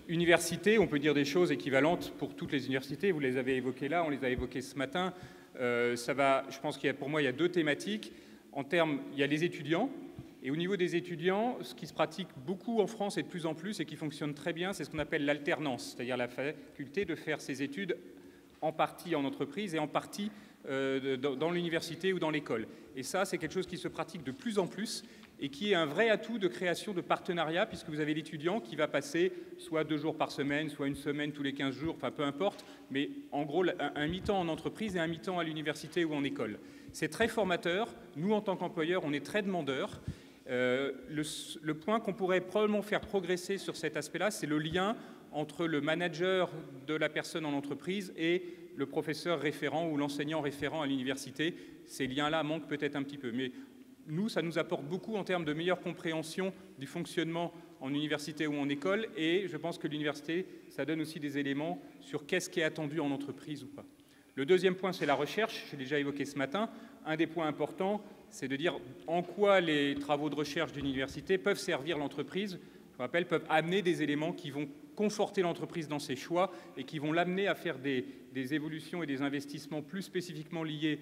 Université, on peut dire des choses équivalentes pour toutes les universités. Vous les avez évoquées là, on les a évoquées ce matin. Je pense pour moi, il y a deux thématiques. En termes, il y a les étudiants. Et au niveau des étudiants, ce qui se pratique beaucoup en France et de plus en plus et qui fonctionne très bien, c'est ce qu'on appelle l'alternance, c'est-à-dire la faculté de faire ses études en partie en entreprise et en partie dans l'université ou dans l'école. Et ça, c'est quelque chose qui se pratique de plus en plus et qui est un vrai atout de création de partenariats, puisque vous avez l'étudiant qui va passer soit 2 jours par semaine, soit une semaine tous les 15 jours, enfin peu importe, mais en gros un mi-temps en entreprise et un mi-temps à l'université ou en école. C'est très formateur. Nous, en tant qu'employeurs, on est très demandeurs. Le point qu'on pourrait probablement faire progresser sur cet aspect-là, c'est le lien entre le manager de la personne en entreprise et le professeur référent ou l'enseignant référent à l'université. Ces liens-là manquent peut-être un petit peu, mais nous, ça nous apporte beaucoup en termes de meilleure compréhension du fonctionnement en université ou en école, et je pense que l'université, ça donne aussi des éléments sur qu'est-ce qui est attendu en entreprise ou pas. Le deuxième point, c'est la recherche, j'ai déjà évoqué ce matin. Un des points importants, c'est de dire en quoi les travaux de recherche d'une université peuvent servir l'entreprise. Je vous rappelle, peuvent amener des éléments qui vont conforter l'entreprise dans ses choix et qui vont l'amener à faire des évolutions et des investissements plus spécifiquement liés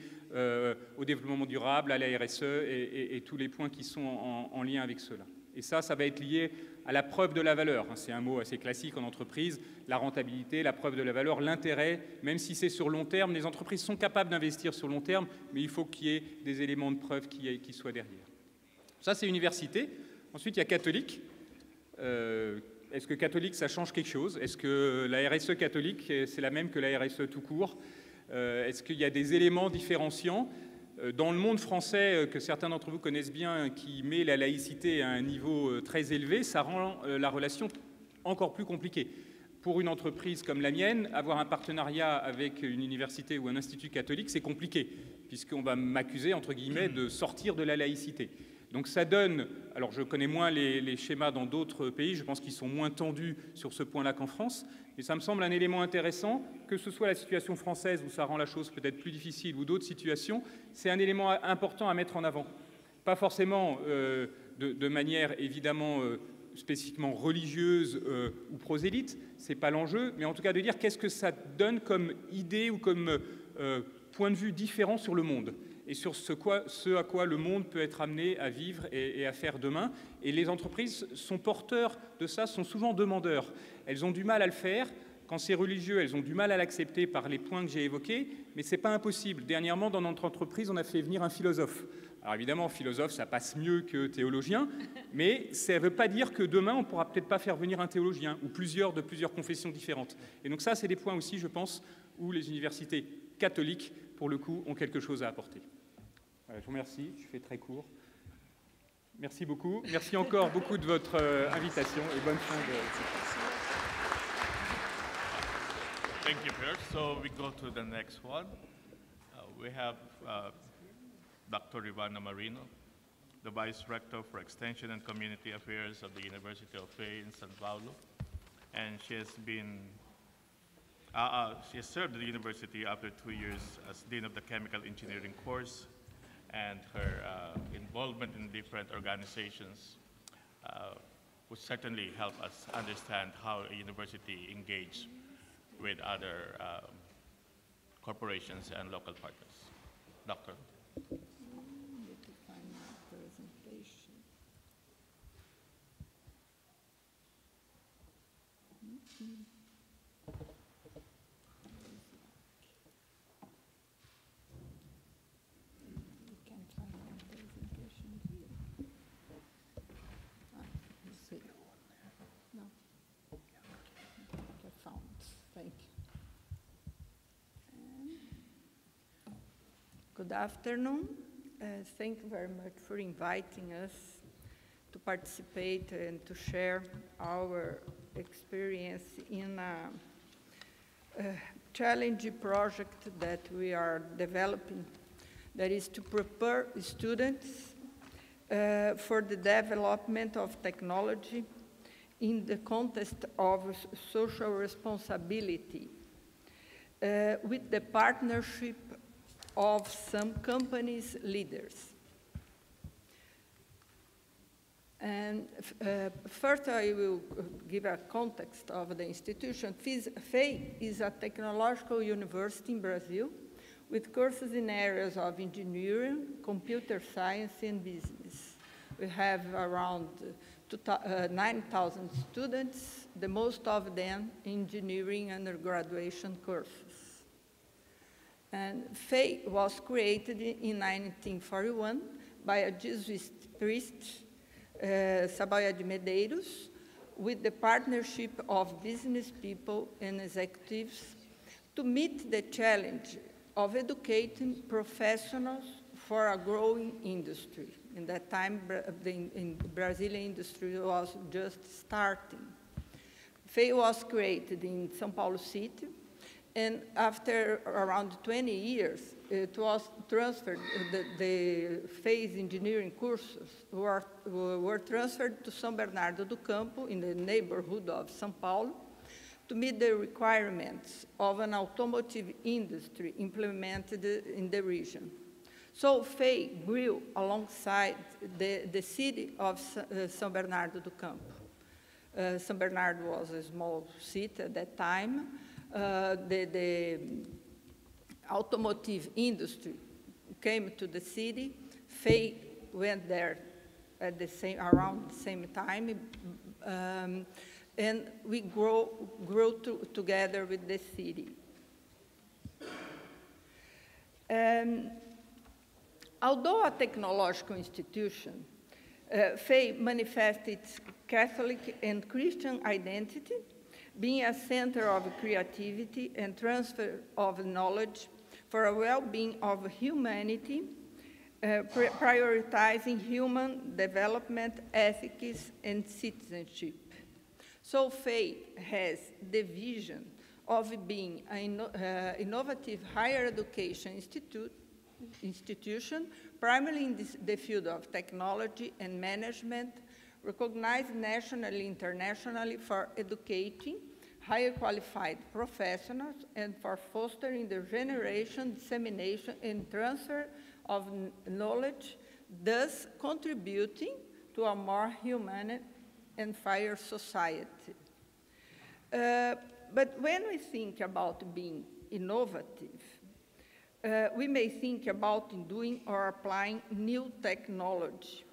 au développement durable, à la RSE et tous les points qui sont en lien avec cela. Et ça va être lié à la preuve de la valeur. C'est un mot assez classique en entreprise, la rentabilité, la preuve de la valeur, l'intérêt, même si c'est sur long terme. Les entreprises sont capables d'investir sur long terme, mais il faut qu'il y ait des éléments de preuve qui soient derrière. Ça, c'est université. Ensuite, il y a catholique. Est-ce que catholique, ça change quelque chose? Est-ce que la RSE catholique, c'est la même que la RSE tout court? Est-ce qu'il y a des éléments différenciants? Dans le monde français, que certains d'entre vous connaissent bien, qui met la laïcité à un niveau très élevé, ça rend la relation encore plus compliquée. Pour une entreprise comme la mienne, avoir un partenariat avec une université ou un institut catholique, c'est compliqué, puisqu'on va m'accuser, entre guillemets, de sortir de la laïcité. Donc ça donne, alors je connais moins les schémas dans d'autres pays, je pense qu'ils sont moins tendus sur ce point-là qu'en France, mais ça me semble un élément intéressant, que ce soit la situation française où ça rend la chose peut-être plus difficile ou d'autres situations, c'est un élément important à mettre en avant. Pas forcément de manière évidemment spécifiquement religieuse ou prosélyte, c'est pas l'enjeu, mais en tout cas de dire qu'est-ce que ça donne comme idée ou comme point de vue différent sur le monde et sur ce à quoi le monde peut être amené à vivre et à faire demain. Et les entreprises sont porteurs de ça, sont souvent demandeurs. Elles ont du mal à le faire. Quand c'est religieux, elles ont du mal à l'accepter par les points que j'ai évoqués, mais ce n'est pas impossible. Dernièrement, dans notre entreprise, on a fait venir un philosophe. Alors évidemment, philosophe, ça passe mieux que théologien, mais ça ne veut pas dire que demain, on ne pourra peut-être pas faire venir un théologien ou de plusieurs confessions différentes. Et donc ça, c'est des points aussi, je pense, où les universités catholiques, pour le coup, ont quelque chose à apporter. Voilà, je vous remercie, je fais très court. Merci beaucoup. Merci encore beaucoup de votre invitation et bonne fin de cette Thank you, Pierre. So we go to the next one. We have Dr. Ivana Marino, the Vice Rector for Extension and Community Affairs of the University of Faye in San Paulo. And she has served at the university after 2 years as Dean of the Chemical Engineering course, and her involvement in different organizations would certainly help us understand how a university engages with other corporations and local partners. Doctor. Need to find my presentation. You can find my presentation here. You see. No. I found. Thank you. Good afternoon. Thank you very much for inviting us to participate and to share our experience in a challenging project that we are developing, that is to prepare students for the development of technology in the context of social responsibility with the partnership of some companies' leaders. And first I will give a context of the institution. FEI is a technological university in Brazil with courses in areas of engineering, computer science, and business. We have around 9,000 students, the most of them engineering undergraduate courses. And FEI was created in 1941 by a Jesuit priest, Saboia de Medeiros, with the partnership of business people and executives to meet the challenge of educating professionals for a growing industry. In that time, the Brazilian industry was just starting. FEI was created in São Paulo City, and after around 20 years, it was transferred, the FEI's engineering courses were transferred to São Bernardo do Campo in the neighborhood of São Paulo to meet the requirements of an automotive industry implemented in the region. So FEI grew alongside the city of São Bernardo do Campo. São Bernardo was a small city at that time. The automotive industry came to the city. FEI went there at around the same time, and we grew together with the city. Although a technological institution, FEI manifests its Catholic and Christian identity, being a center of creativity and transfer of knowledge for a well-being of humanity, prioritizing human development, ethics, and citizenship. So FEI has the vision of being an innovative higher education institution, primarily in the field of technology and management, recognized nationally, internationally for educating higher qualified professionals and for fostering the generation, dissemination, and transfer of knowledge, thus contributing to a more human and fair society. But when we think about being innovative, we may think about doing or applying new technology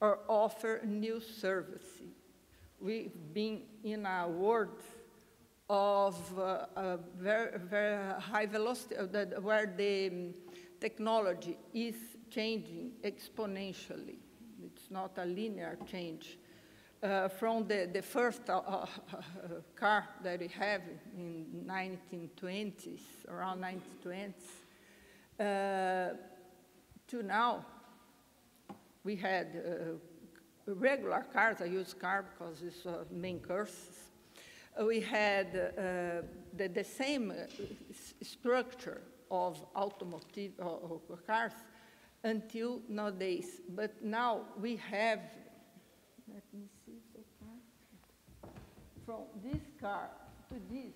or offer new services. We've been in a world of very, very high velocity, where the technology is changing exponentially. It's not a linear change. From the first car that we have in 1920s, around 1920s, to now, we had regular cars, a used car because it's main courses. We had the same structure of automotive cars until nowadays. But now we have, let me see so far, from this car to this,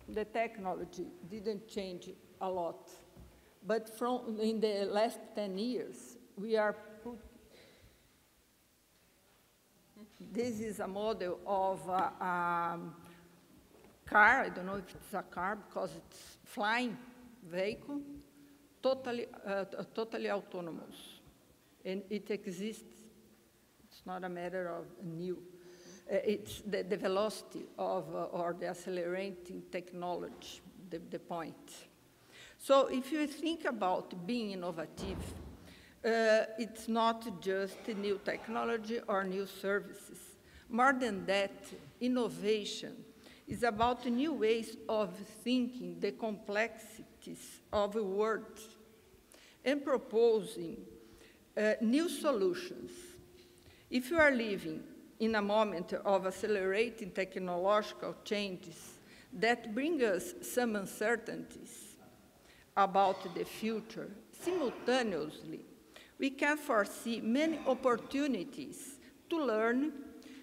the technology didn't change a lot. But from in the last 10 years, we are put. This is a model of a car. I don't know if it's a car because it's flying vehicle, totally autonomous, and it exists. It's not a matter of new. It's the velocity of or the accelerating technology, the point. So if you think about being innovative, it's not just new technology or new services. More than that, innovation is about new ways of thinking the complexities of the world and proposing new solutions. If you are living in a moment of accelerating technological changes that bring us some uncertainties about the future, simultaneously, we can foresee many opportunities to learn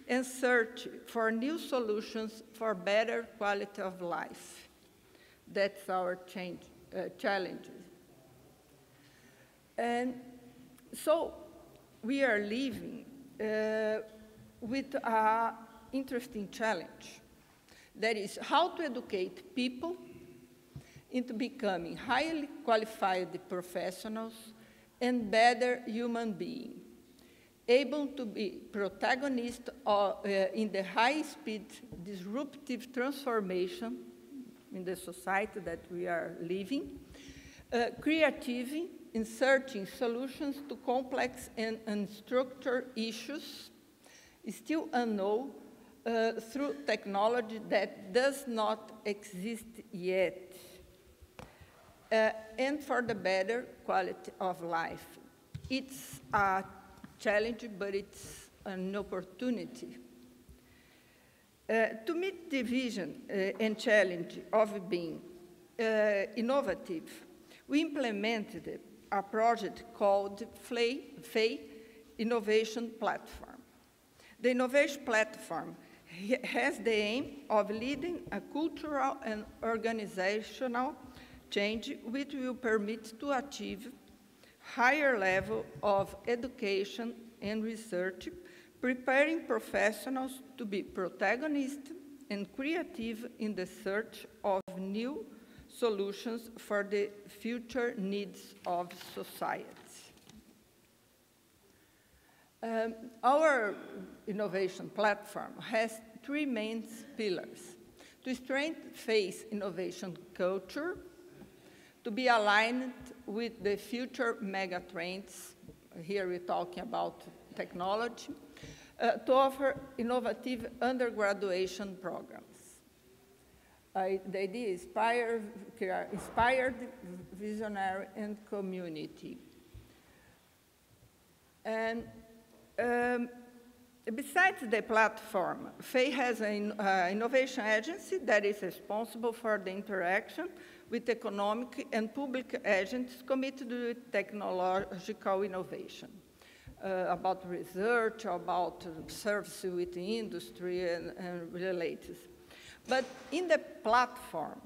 and search for new solutions for better quality of life. That's our challenges. And so we are living with an interesting challenge. That is how to educate people into becoming highly qualified professionals and better human beings, able to be protagonists in the high-speed disruptive transformation in the society that we are living, creative in searching solutions to complex and unstructured issues, still unknown through technology that does not exist yet, and for the better quality of life. It's a challenge, but it's an opportunity. To meet the vision and challenge of being innovative, we implemented a project called FEI Innovation Platform. The innovation platform has the aim of leading a cultural and organizational change which will permit to achieve higher level of education and research, preparing professionals to be protagonists and creative in the search of new solutions for the future needs of society. Our innovation platform has three main pillars: to strengthen FEI's innovation culture, to be aligned with the future megatrends, here we're talking about technology, to offer innovative undergraduation programs. The idea is inspired, visionary, and community. And besides the platform, FEI has an innovation agency that is responsible for the interaction with economic and public agents committed to technological innovation, about research, about service with the industry and related. But in the platform,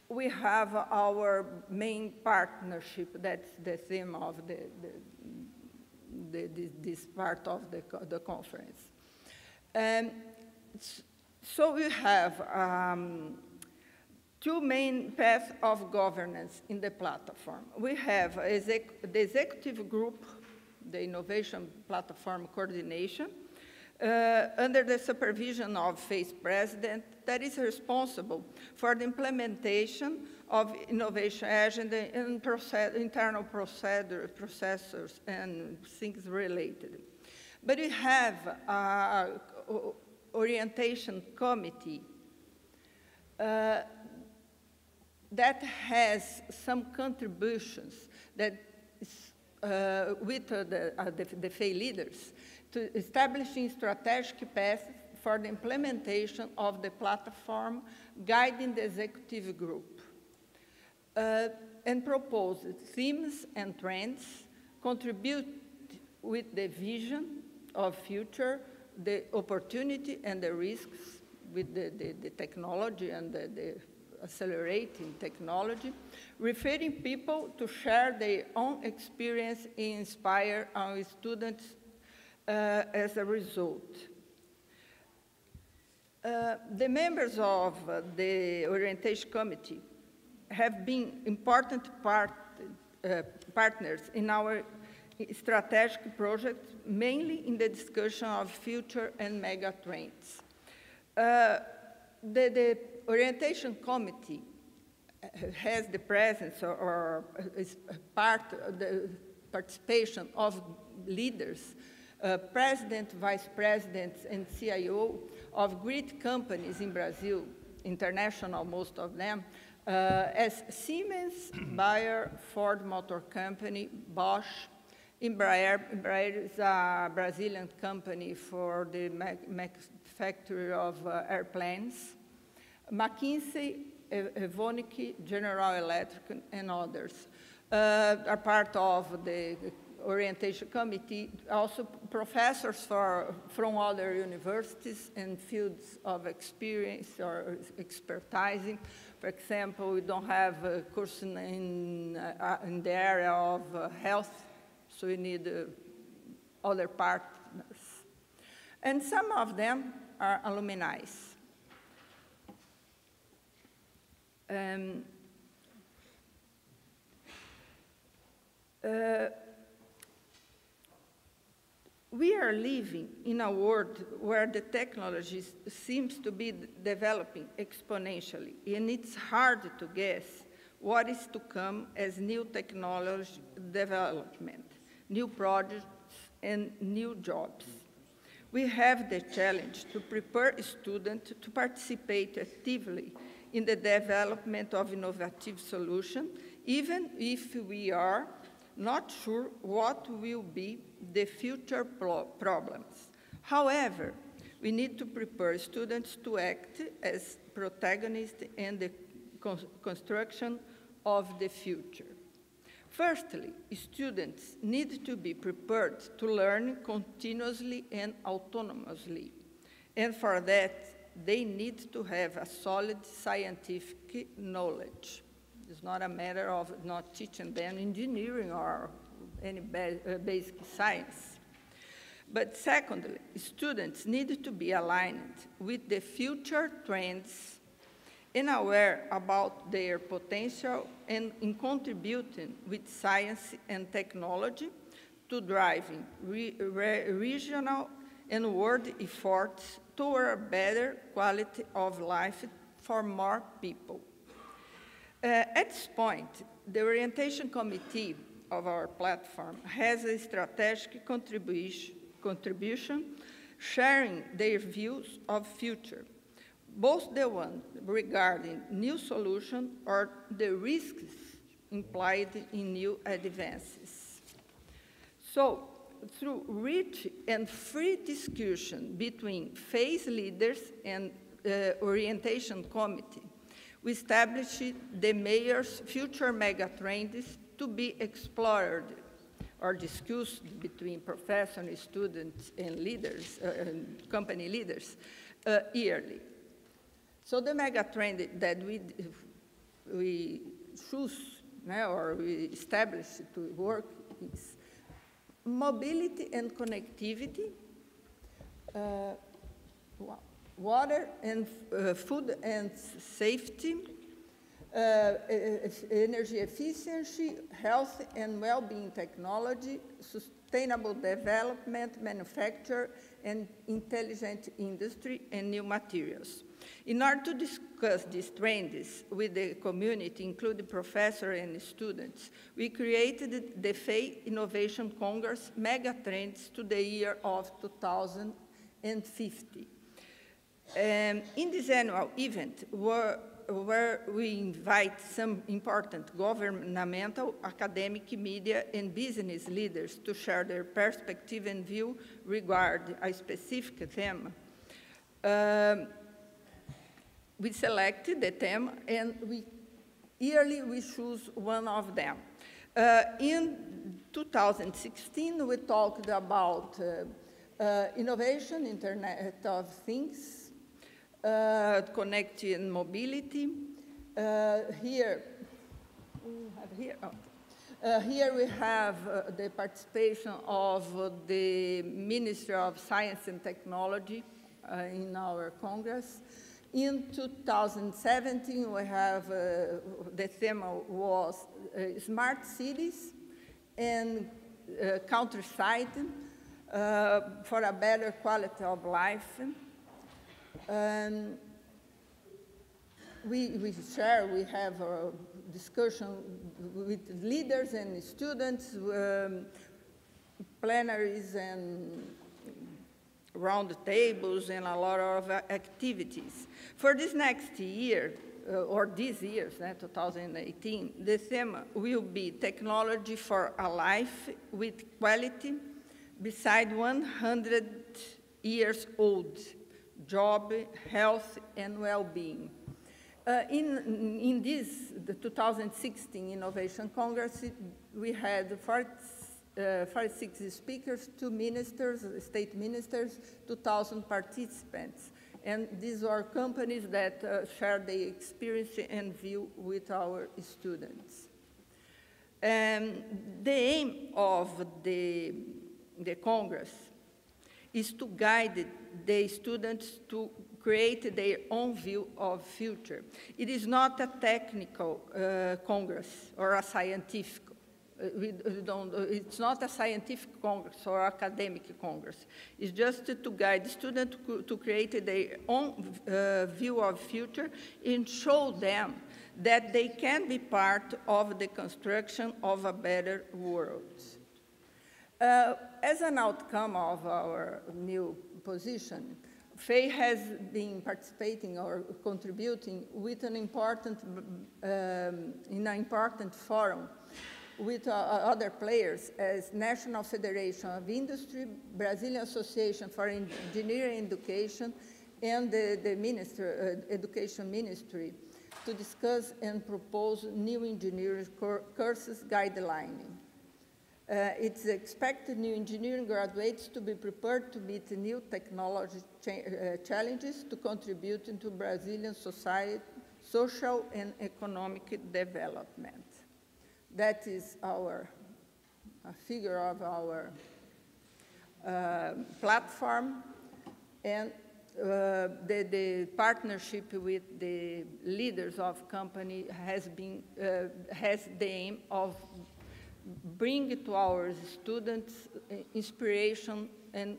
we have our main partnership. That's the theme of this part of the conference. So we have two main paths of governance in the platform. We have the executive group, the Innovation Platform Coordination, under the supervision of FEI's president, that is responsible for the implementation of innovation agenda and internal processors and things related. But we have an orientation committee that has some contributions that is, with the FEI leaders to establishing strategic paths for the implementation of the platform, guiding the executive group. and proposed themes and trends, contribute with the vision of future, the opportunity and the risks with the technology and the accelerating technology, referring people to share their own experience and inspire our students as a result. The members of the Orientation Committee have been important partners in our strategic project, mainly in the discussion of future and mega trends. The Orientation Committee has the presence or is part of the participation of leaders, president, vice presidents, and CIO of great companies in Brazil, international, most of them, as Siemens, Bayer, Ford Motor Company, Bosch, Embraer. Embraer is a Brazilian company for the manufacture of airplanes. McKinsey, Evonik, General Electric, and others are part of the Orientation Committee, also professors from other universities and fields of experience or expertising. For example, we don't have a course in the area of health, so we need other partners. And some of them are alumni. We are living in a world where the technology seems to be developing exponentially, and it's hard to guess what is to come as new technology development, new projects, and new jobs. We have the challenge to prepare students to participate actively in the development of innovative solutions, even if we are not sure what will be the future problems. However, we need to prepare students to act as protagonists in the construction of the future. Firstly, students need to be prepared to learn continuously and autonomously. And for that, they need to have a solid scientific knowledge. It's not a matter of not teaching them engineering or any basic science. But secondly, students need to be aligned with the future trends and aware about their potential and in contributing with science and technology to driving regional and world efforts toward a better quality of life for more people. At this point, the Orientation Committee of our platform has a strategic contribution sharing their views of future, both the one regarding new solutions or the risks implied in new advances. So, through rich and free discussion between phase leaders and Orientation Committee, we established the mayor's future megatrends to be explored or discussed between professors, students, and leaders, company leaders yearly. So the megatrend that we choose or we established to work is mobility and connectivity, water and food and safety, energy efficiency, health and well-being technology, sustainable development, manufacture, and intelligent industry, and new materials. In order to discuss these trends with the community, including professors and students, we created the FEI Innovation Congress Megatrends to the year of 2050. In this annual event, where we invite some important governmental, academic, media, and business leaders to share their perspective and view regarding a specific theme, we selected the theme and we Yearly, we choose one of them. In 2016, we talked about innovation, Internet of Things, connected mobility. Here we have the participation of the Ministry of Science and Technology in our Congress. In 2017, we have, the theme was smart cities and countryside for a better quality of life. We have a discussion with leaders and students, plenaries and round tables and a lot of activities. For this next year, or these years, 2018, the theme will be technology for a life with quality beside 100 years old, job, health, and well-being. In the 2016 Innovation Congress, we had 46 speakers, 2 ministers, state ministers, 2,000 participants. And these are companies that share their experience and view with our students. And the aim of the Congress is to guide the students to create their own view of future. It is not a technical Congress or a scientific. It's not a scientific Congress or academic Congress. It's just to guide students to create their own view of future and show them that they can be part of the construction of a better world. As an outcome of our new position, FEI has been participating or contributing with an important, in an important forum with other players as National Federation of Industry, Brazilian Association for Engineering Education, and the Education Ministry to discuss and propose new engineering courses guideline. It's expected new engineering graduates to be prepared to meet new technology challenges to contribute into Brazilian society, social and economic development. That is a figure of our platform, and the partnership with the leaders of company has the aim of bringing to our students inspiration and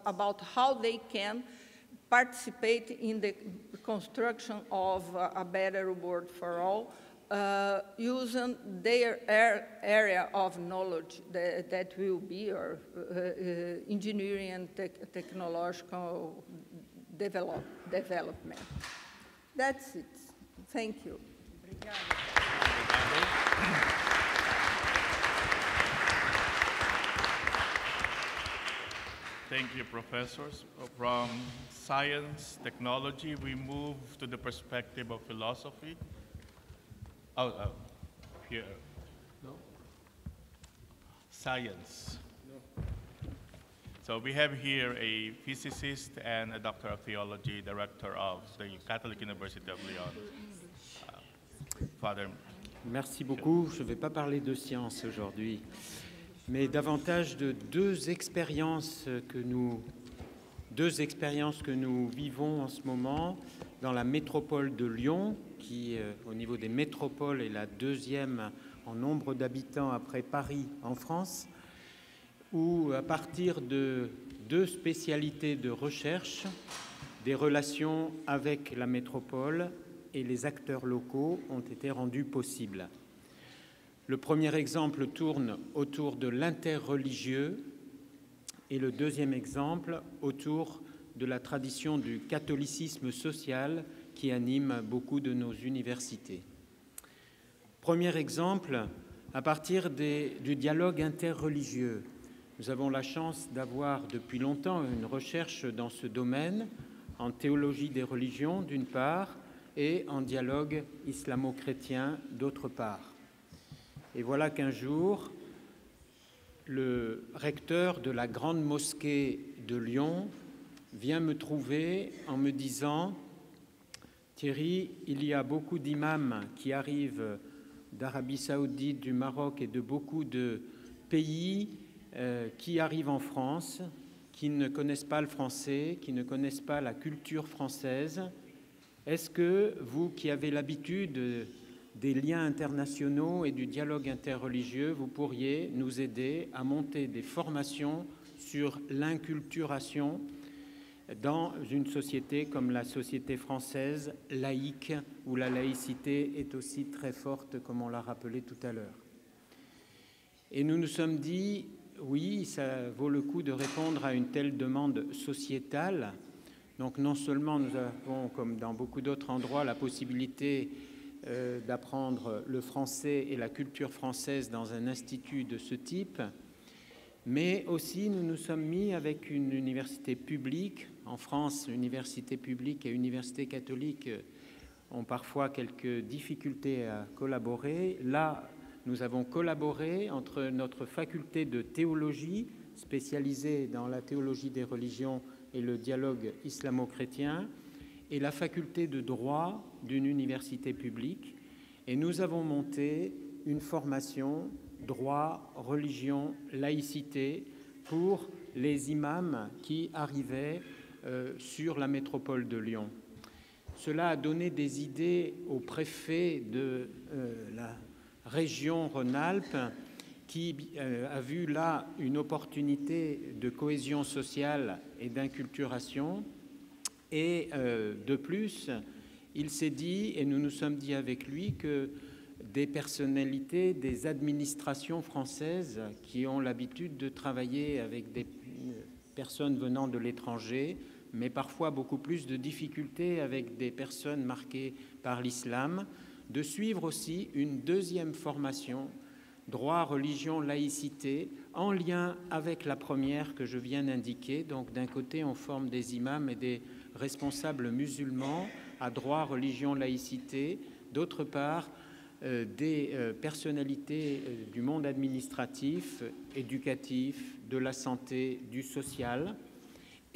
about how they can participate in the construction of a better world for all, using their area of knowledge that will be engineering and technological development. That's it. Thank you. Thank you, professors. From science, technology, we move to the perspective of philosophy. Here. No. Science. No. So we have here a physicist and a doctor of theology, director of the Catholic University of Lyon. Father. Merci beaucoup. Je ne vais pas parler de science aujourd'hui, mais davantage de deux expériences que nous vivons en ce moment dans la métropole de Lyon, qui, au niveau des métropoles, est la deuxième en nombre d'habitants après Paris en France, où, à partir de deux spécialités de recherche, des relations avec la métropole et les acteurs locaux ont été rendues possibles. Le premier exemple tourne autour de l'interreligieux et le deuxième exemple autour de la tradition du catholicisme social qui anime beaucoup de nos universités. Premier exemple, à partir du dialogue interreligieux. Nous avons la chance d'avoir depuis longtemps une recherche dans ce domaine, en théologie des religions d'une part, et en dialogue islamo-chrétien d'autre part. Et voilà qu'un jour, le recteur de la grande mosquée de Lyon vient me trouver en me disant « Thierry, il y a beaucoup d'imams qui arrivent d'Arabie Saoudite, du Maroc et de beaucoup de pays qui arrivent en France, qui ne connaissent pas le français, qui ne connaissent pas la culture française. Est-ce que vous qui avez l'habitude des liens internationaux et du dialogue interreligieux, vous pourriez nous aider à monter des formations sur l'inculturation dans une société comme la société française, laïque, où la laïcité est aussi très forte, comme on l'a rappelé tout à l'heure. Et nous nous sommes dit, oui, ça vaut le coup de répondre à une telle demande sociétale. Donc non seulement nous avons, comme dans beaucoup d'autres endroits, la possibilité d'apprendre le français et la culture française dans un institut de ce type, mais aussi nous nous sommes mis avec une université publique. En France, université publique et université catholique ont parfois quelques difficultés à collaborer. Là, nous avons collaboré entre notre faculté de théologie, spécialisée dans la théologie des religions et le dialogue islamo-chrétien, et la faculté de droit d'une université publique. Et nous avons monté une formation droit, religion, laïcité pour les imams qui arrivaient sur la métropole de Lyon. Cela a donné des idées au préfet de la région Rhône-Alpes qui a vu là une opportunité de cohésion sociale et d'inculturation. Et de plus, il s'est dit, et nous nous sommes dit avec lui, que des personnalités, des administrations françaises qui ont l'habitude de travailler avec des personnes venant de l'étranger, mais parfois beaucoup plus de difficultés avec des personnes marquées par l'islam, de suivre aussi une deuxième formation, droit, religion, laïcité, en lien avec la première que je viens d'indiquer. Donc d'un côté, on forme des imams et des responsables musulmans à droit, religion, laïcité, d'autre part, des personnalités du monde administratif, éducatif, de la santé, du social.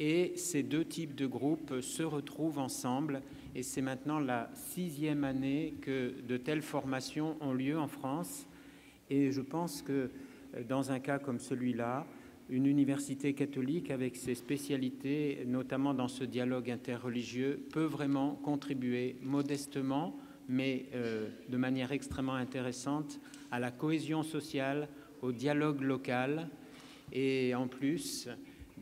Et ces deux types de groupes se retrouvent ensemble. Et c'est maintenant la 6e année que de telles formations ont lieu en France. Et je pense que dans un cas comme celui-là, une université catholique avec ses spécialités, notamment dans ce dialogue interreligieux, peut vraiment contribuer modestement, mais de manière extrêmement intéressante, à la cohésion sociale, au dialogue local. Et en plus,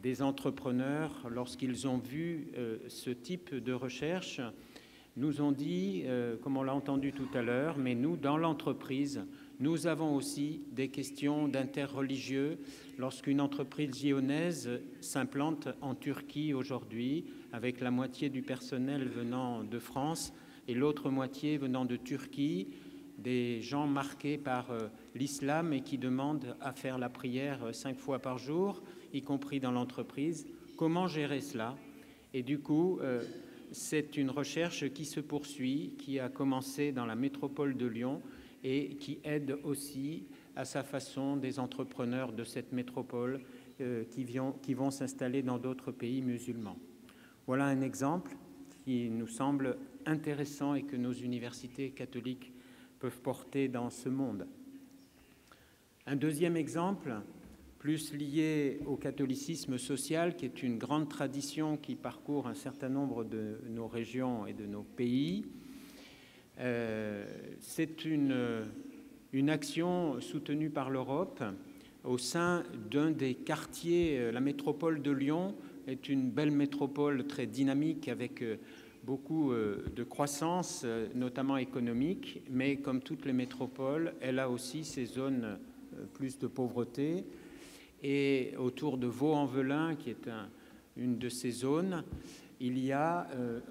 des entrepreneurs, lorsqu'ils ont vu ce type de recherche, nous ont dit, comme on l'a entendu tout à l'heure, mais nous, dans l'entreprise, nous avons aussi des questions d'interreligieux. Lorsqu'une entreprise lyonnaise s'implante en Turquie aujourd'hui, avec la moitié du personnel venant de France et l'autre moitié venant de Turquie, des gens marqués par l'islam et qui demandent à faire la prière 5 fois par jour, y compris dans l'entreprise. Comment gérer cela? Et du coup, c'est une recherche qui se poursuit, qui a commencé dans la métropole de Lyon et qui aide aussi à sa façon des entrepreneurs de cette métropole qui vont s'installer dans d'autres pays musulmans. Voilà un exemple qui nous semble intéressant et que nos universités catholiques peuvent porter dans ce monde. Un deuxième exemple, plus lié au catholicisme social, qui est une grande tradition qui parcourt un certain nombre de nos régions et de nos pays. C'est une action soutenue par l'Europe au sein d'un des quartiers. La métropole de Lyon est une belle métropole très dynamique avec beaucoup de croissance, notamment économique, mais comme toutes les métropoles, elle a aussi ses zones plus de pauvreté. Et autour de Vaux-en-Velin, qui est une de ces zones, il y a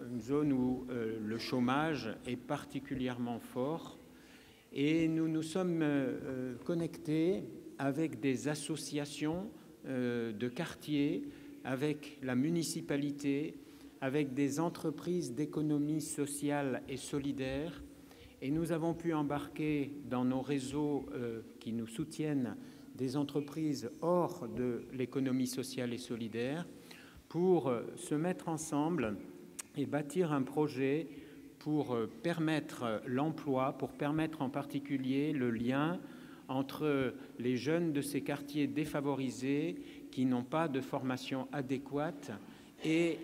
une zone où le chômage est particulièrement fort. Et nous nous sommes connectés avec des associations de quartiers, avec la municipalité, avec des entreprises d'économie sociale et solidaire. Et nous avons pu embarquer dans nos réseaux qui nous soutiennent des entreprises hors de l'économie sociale et solidaire pour se mettre ensemble et bâtir un projet pour permettre l'emploi, pour permettre en particulier le lien entre les jeunes de ces quartiers défavorisés qui n'ont pas de formation adéquate et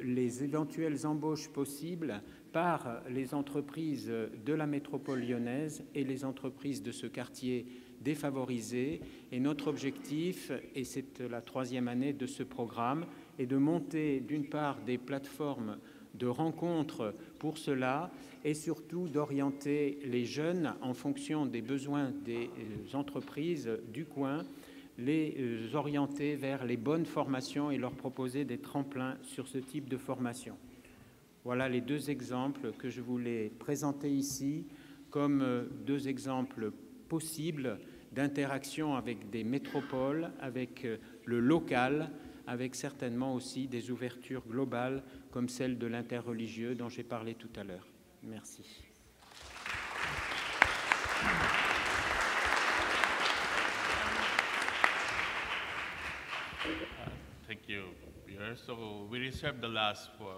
les éventuelles embauches possibles par les entreprises de la métropole lyonnaise et les entreprises de ce quartier défavorisé. Et notre objectif, et c'est la 3e année de ce programme, est de monter d'une part des plateformes de rencontres pour cela et surtout d'orienter les jeunes en fonction des besoins des entreprises du coin, les orienter vers les bonnes formations et leur proposer des tremplins sur ce type de formation. Voilà les 2 exemples que je voulais présenter ici comme 2 exemples possibles d'interaction avec des métropoles, avec le local, avec certainement aussi des ouvertures globales comme celle de l'interreligieux dont j'ai parlé tout à l'heure. Merci. Thank you, Pierre. So we reserve the last for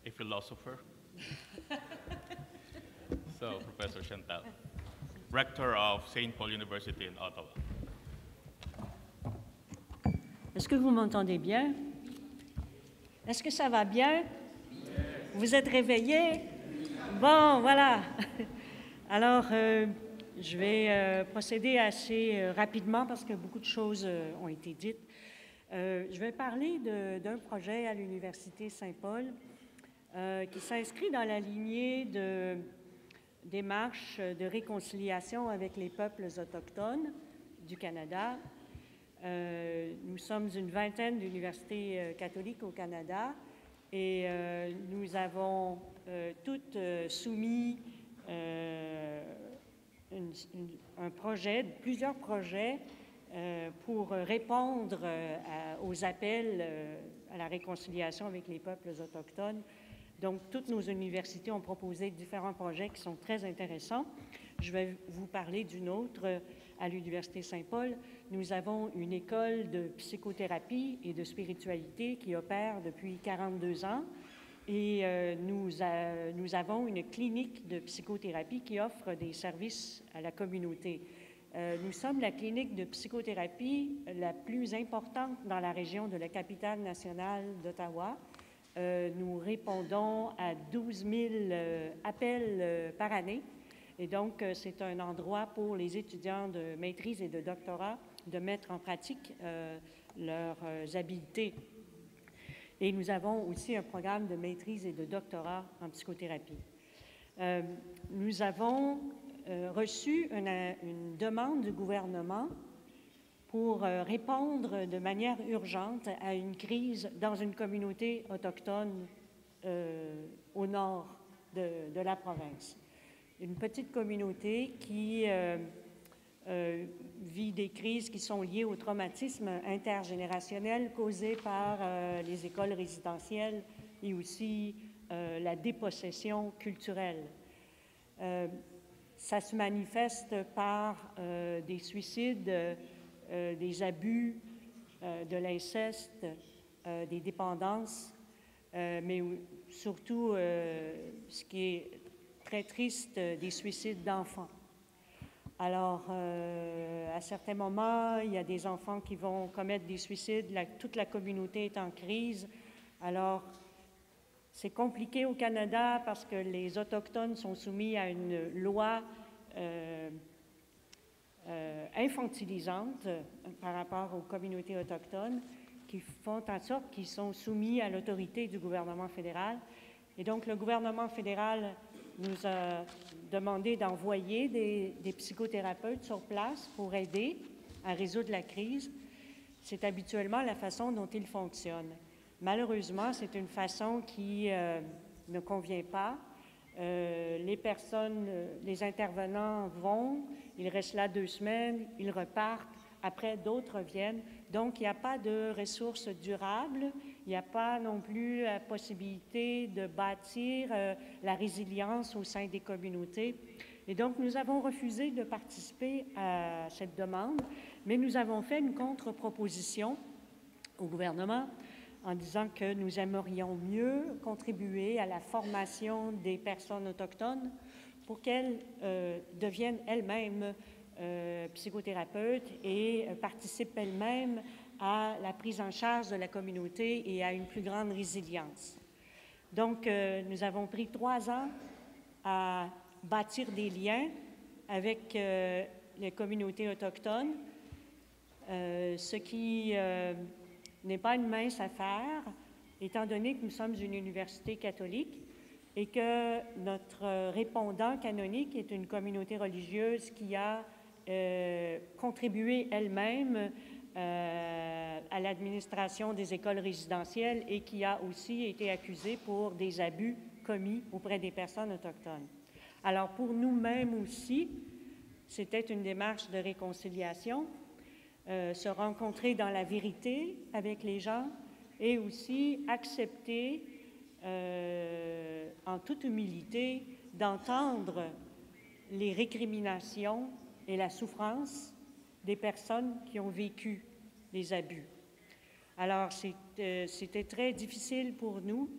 a philosopher. So, Professor Chantal, Rector of St. Paul University in Ottawa. Est-ce que vous m'entendez bien? Est-ce que ça va bien? Vous êtes réveillés? Bon, voilà. Alors, je vais procéder assez rapidement parce que beaucoup de choses ont été dites. Je vais parler d'un projet à l'Université Saint-Paul qui s'inscrit dans la lignée de démarches de réconciliation avec les peuples autochtones du Canada. Nous sommes une vingtaine d'universités catholiques au Canada et nous avons toutes soumis un projet, plusieurs projets pour répondre aux appels à la réconciliation avec les peuples autochtones. Donc, toutes nos universités ont proposé différents projets qui sont très intéressants. Je vais vous parler d'une autre à l'Université Saint-Paul. Nous avons une école de psychothérapie et de spiritualité qui opère depuis 42 ans. Et nous avons une clinique de psychothérapie qui offre des services à la communauté. Nous sommes la clinique de psychothérapie la plus importante dans la région de la capitale nationale d'Ottawa. Nous répondons à 12 000 appels par année. Et donc, c'est un endroit pour les étudiants de maîtrise et de doctorat de mettre en pratique leurs habiletés. Et nous avons aussi un programme de maîtrise et de doctorat en psychothérapie. Nous avons reçu une demande du gouvernement pour répondre de manière urgente à une crise dans une communauté autochtone au nord de la province. Une petite communauté qui vit des crises qui sont liées au traumatisme intergénérationnel causé par les écoles résidentielles et aussi la dépossession culturelle. Ça se manifeste par des suicides, des abus, de l'inceste, des dépendances, mais surtout, ce qui est très triste, des suicides d'enfants. Alors, à certains moments, il y a des enfants qui vont commettre des suicides, toute la communauté est en crise. Alors, c'est compliqué au Canada parce que les Autochtones sont soumis à une loi infantilisante par rapport aux communautés autochtones qui font en sorte qu'ils sont soumis à l'autorité du gouvernement fédéral. Et donc, le gouvernement fédéral nous a demandé d'envoyer des psychothérapeutes sur place pour aider à résoudre la crise. C'est habituellement la façon dont ils fonctionnent. Malheureusement, c'est une façon qui ne convient pas. Les personnes, les intervenants vont, ils restent là 2 semaines, ils repartent, après d'autres viennent. Donc, il n'y a pas de ressources durables Il n'y a pas non plus la possibilité de bâtir la résilience au sein des communautés. Et donc, nous avons refusé de participer à cette demande, mais nous avons fait une contre-proposition au gouvernement en disant que nous aimerions mieux contribuer à la formation des personnes autochtones pour qu'elles deviennent elles-mêmes psychothérapeutes et participent elles-mêmes à la prise en charge de la communauté et à une plus grande résilience. Donc, nous avons pris 3 ans à bâtir des liens avec les communautés autochtones, ce qui n'est pas une mince affaire, étant donné que nous sommes une université catholique et que notre répondant canonique est une communauté religieuse qui a contribué elle-même à l'administration des écoles résidentielles et qui a aussi été accusée pour des abus commis auprès des personnes autochtones. Alors, pour nous-mêmes aussi, c'était une démarche de réconciliation, se rencontrer dans la vérité avec les gens et aussi accepter, en toute humilité, d'entendre les récriminations et la souffrance des personnes qui ont vécu les abus. Alors, c'était très difficile pour nous,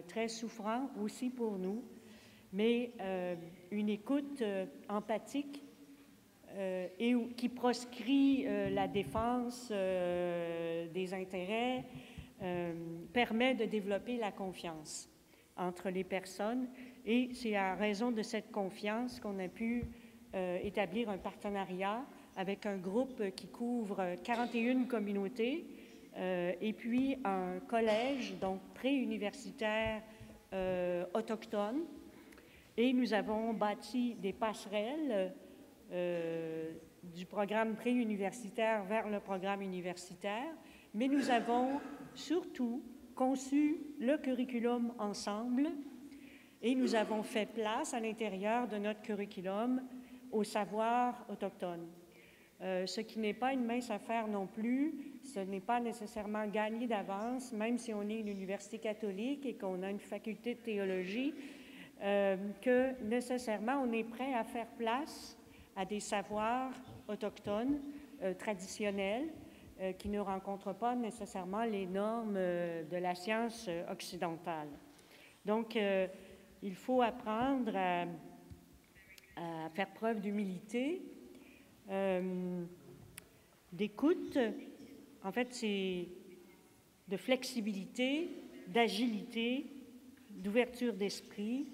très souffrant aussi pour nous, mais une écoute empathique et qui proscrit la défense des intérêts permet de développer la confiance entre les personnes. Et c'est à raison de cette confiance qu'on a pu établir un partenariat avec un groupe qui couvre 41 communautés et puis un collège, donc préuniversitaire autochtone. Et nous avons bâti des passerelles du programme préuniversitaire vers le programme universitaire, mais nous avons surtout conçu le curriculum ensemble et nous avons fait place à l'intérieur de notre curriculum au savoir autochtone. Ce qui n'est pas une mince affaire non plus, ce n'est pas nécessairement gagné d'avance, même si on est une université catholique et qu'on a une faculté de théologie, que nécessairement on est prêt à faire place à des savoirs autochtones traditionnels qui ne rencontrent pas nécessairement les normes de la science occidentale. Donc, il faut apprendre à faire preuve d'humilité, d'écoute, en fait, c'est de flexibilité, d'agilité, d'ouverture d'esprit,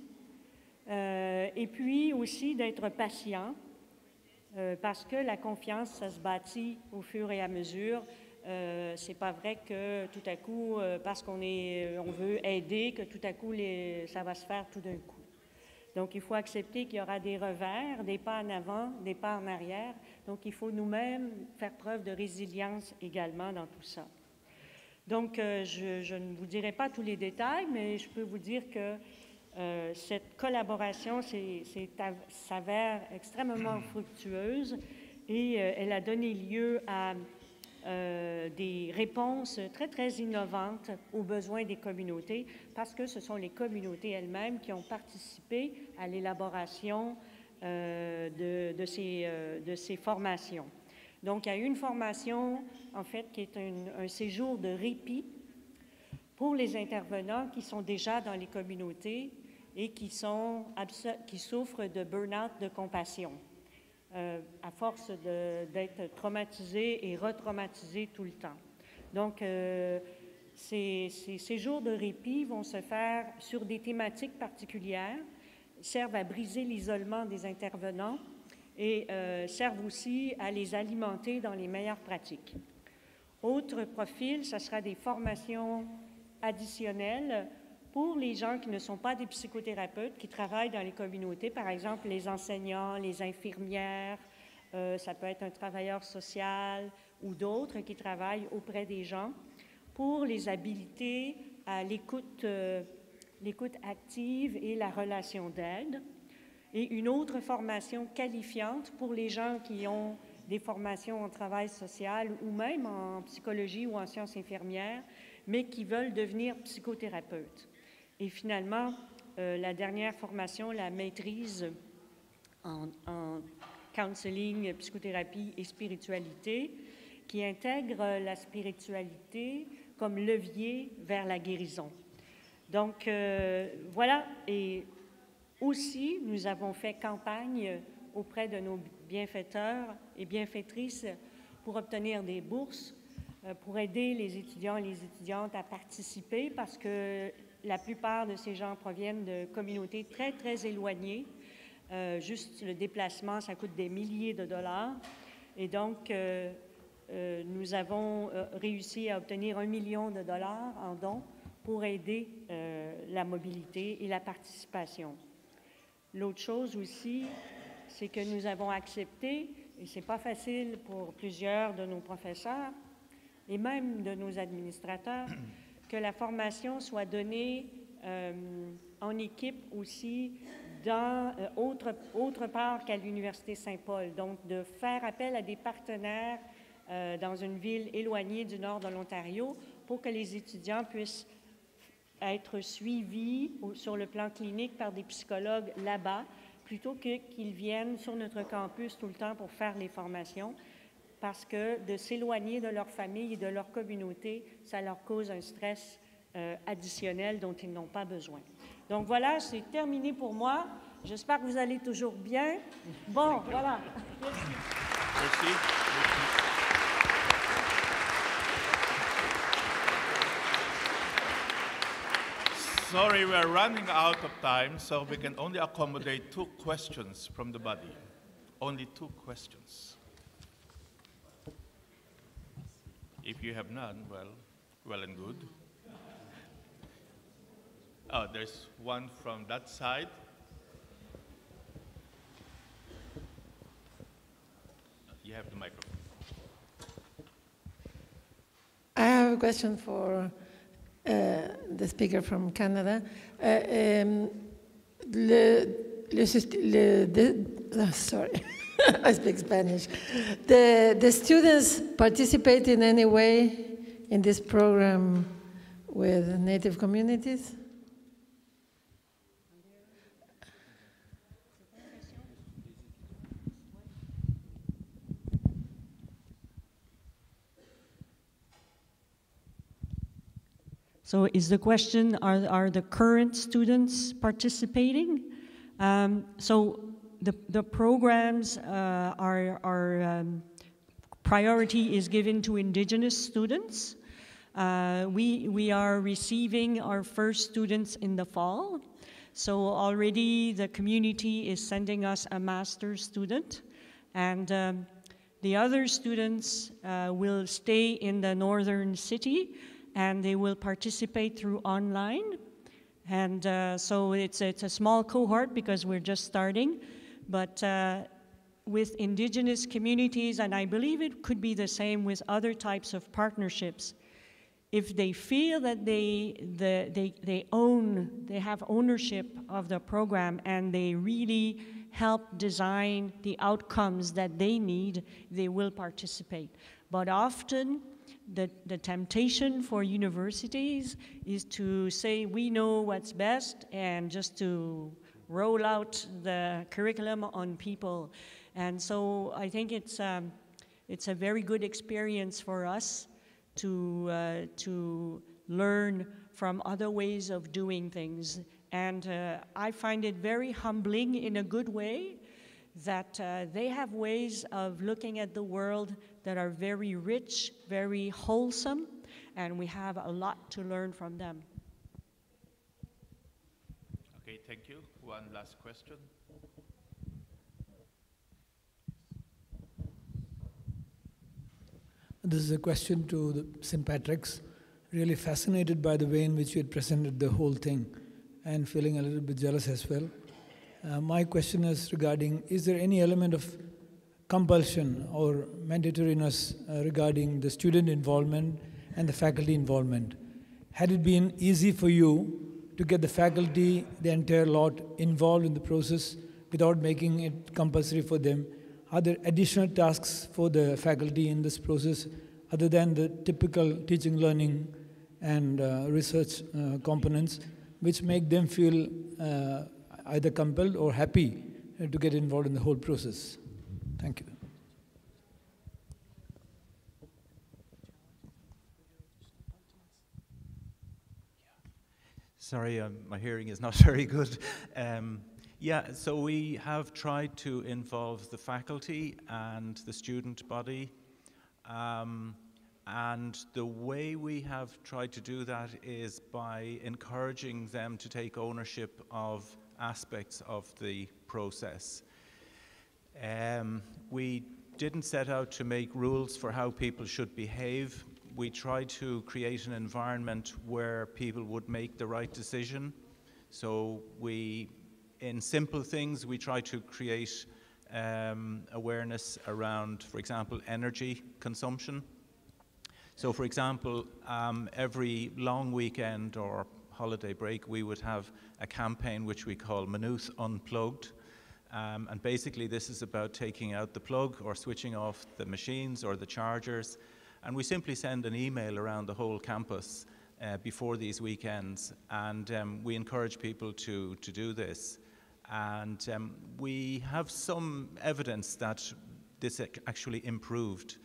et puis aussi d'être patient, parce que la confiance, ça se bâtit au fur et à mesure. C'est pas vrai que tout à coup, parce on veut aider, que tout à coup, ça va se faire tout d'un coup. Donc, il faut accepter qu'il y aura des revers, des pas en avant, des pas en arrière. Donc, il faut nous-mêmes faire preuve de résilience également dans tout ça. Donc, je ne vous dirai pas tous les détails, mais je peux vous dire que cette collaboration s'avère extrêmement fructueuse et elle a donné lieu à des réponses très, très innovantes aux besoins des communautés parce que ce sont les communautés elles-mêmes qui ont participé à l'élaboration de ces formations. Donc, il y a une formation, en fait, qui est un séjour de répit pour les intervenants qui sont déjà dans les communautés et qui souffrent de burn-out de compassion, à force d'être traumatisés et retraumatisés tout le temps. Donc, ces séjours de répit vont se faire sur des thématiques particulières, servent à briser l'isolement des intervenants et servent aussi à les alimenter dans les meilleures pratiques. Autre profil, ce sera des formations additionnelles pour les gens qui ne sont pas des psychothérapeutes, qui travaillent dans les communautés, par exemple les enseignants, les infirmières, ça peut être un travailleur social ou d'autres qui travaillent auprès des gens pour les habiliter à l'écoute active et la relation d'aide. Et une autre formation qualifiante pour les gens qui ont des formations en travail social ou même en psychologie ou en sciences infirmières, mais qui veulent devenir psychothérapeutes. Et finalement, la dernière formation, la maîtrise en counseling, psychothérapie et spiritualité, qui intègre la spiritualité comme levier vers la guérison. Donc, voilà. Et aussi, nous avons fait campagne auprès de nos bienfaiteurs et bienfaitrices pour obtenir des bourses, pour aider les étudiants et les étudiantes à participer, parce que la plupart de ces gens proviennent de communautés très, très éloignées. Juste le déplacement, ça coûte des milliers de dollars. Et donc, nous avons réussi à obtenir $1 million en dons pour aider la mobilité et la participation. L'autre chose aussi, c'est que nous avons accepté, et ce n'est pas facile pour plusieurs de nos professeurs et même de nos administrateurs, que la formation soit donnée en équipe aussi dans autre part qu'à l'Université Saint-Paul. Donc, de faire appel à des partenaires dans une ville éloignée du nord de l'Ontario pour que les étudiants puissent être suivis sur le plan clinique par des psychologues là-bas, plutôt qu'ils viennent sur notre campus tout le temps pour faire les formations, parce que de s'éloigner de leur famille et de leur communauté, ça leur cause un stress additionnel dont ils n'ont pas besoin. Donc voilà, c'est terminé pour moi. J'espère que vous allez toujours bien. Bon, voilà. Merci. Merci. Sorry, we are running out of time, so we can only accommodate 2 questions from the body. Only 2 questions. If you have none, well and good. Oh, there's one from that side. You have the microphone. I have a question for the speaker from Canada. Sorry, I speak Spanish. The students participate in any way in this program with Native communities? So is the question, are the current students participating? So the programs priority is given to Indigenous students. We are receiving our first students in the fall. So already the community is sending us a master's student. And the other students will stay in the northern city, and they will participate through online. And so it's a small cohort because we're just starting. But with Indigenous communities, and I believe it could be the same with other types of partnerships, if they feel that they have ownership of the program and they really help design the outcomes that they need, they will participate. But often, the temptation for universities is to say, we know what's best, and just to roll out the curriculum on people. And so I think it's a very good experience for us to learn from other ways of doing things. And I find it very humbling in a good way that they have ways of looking at the world that are very rich, very wholesome, and we have a lot to learn from them. Okay, thank you. One last question. This is a question to the St. Patrick's. Really fascinated by the way in which you had presented the whole thing and feeling a little bit jealous as well. My question is regarding, is there any element of compulsion or mandatoriness regarding the student involvement and the faculty involvement? Had it been easy for you to get the faculty, the entire lot, involved in the process without making it compulsory for them? Are there additional tasks for the faculty in this process other than the typical teaching learning and research components which make them feel either compelled or happy to get involved in the whole process. Thank you. Sorry, my hearing is not very good. Yeah, so we have tried to involve the faculty and the student body. And the way we have tried to do that is by encouraging them to take ownership of aspects of the process. We didn't set out to make rules for how people should behave. We tried to create an environment where people would make the right decision. So in simple things, we try to create awareness around, for example, energy consumption. So, for example, every long weekend or holiday break, we would have a campaign which we call Maynooth Unplugged. And basically, this is about taking out the plug or switching off the machines or the chargers. And we simply send an email around the whole campus before these weekends. And we encourage people to do this. And we have some evidence that this actually improved,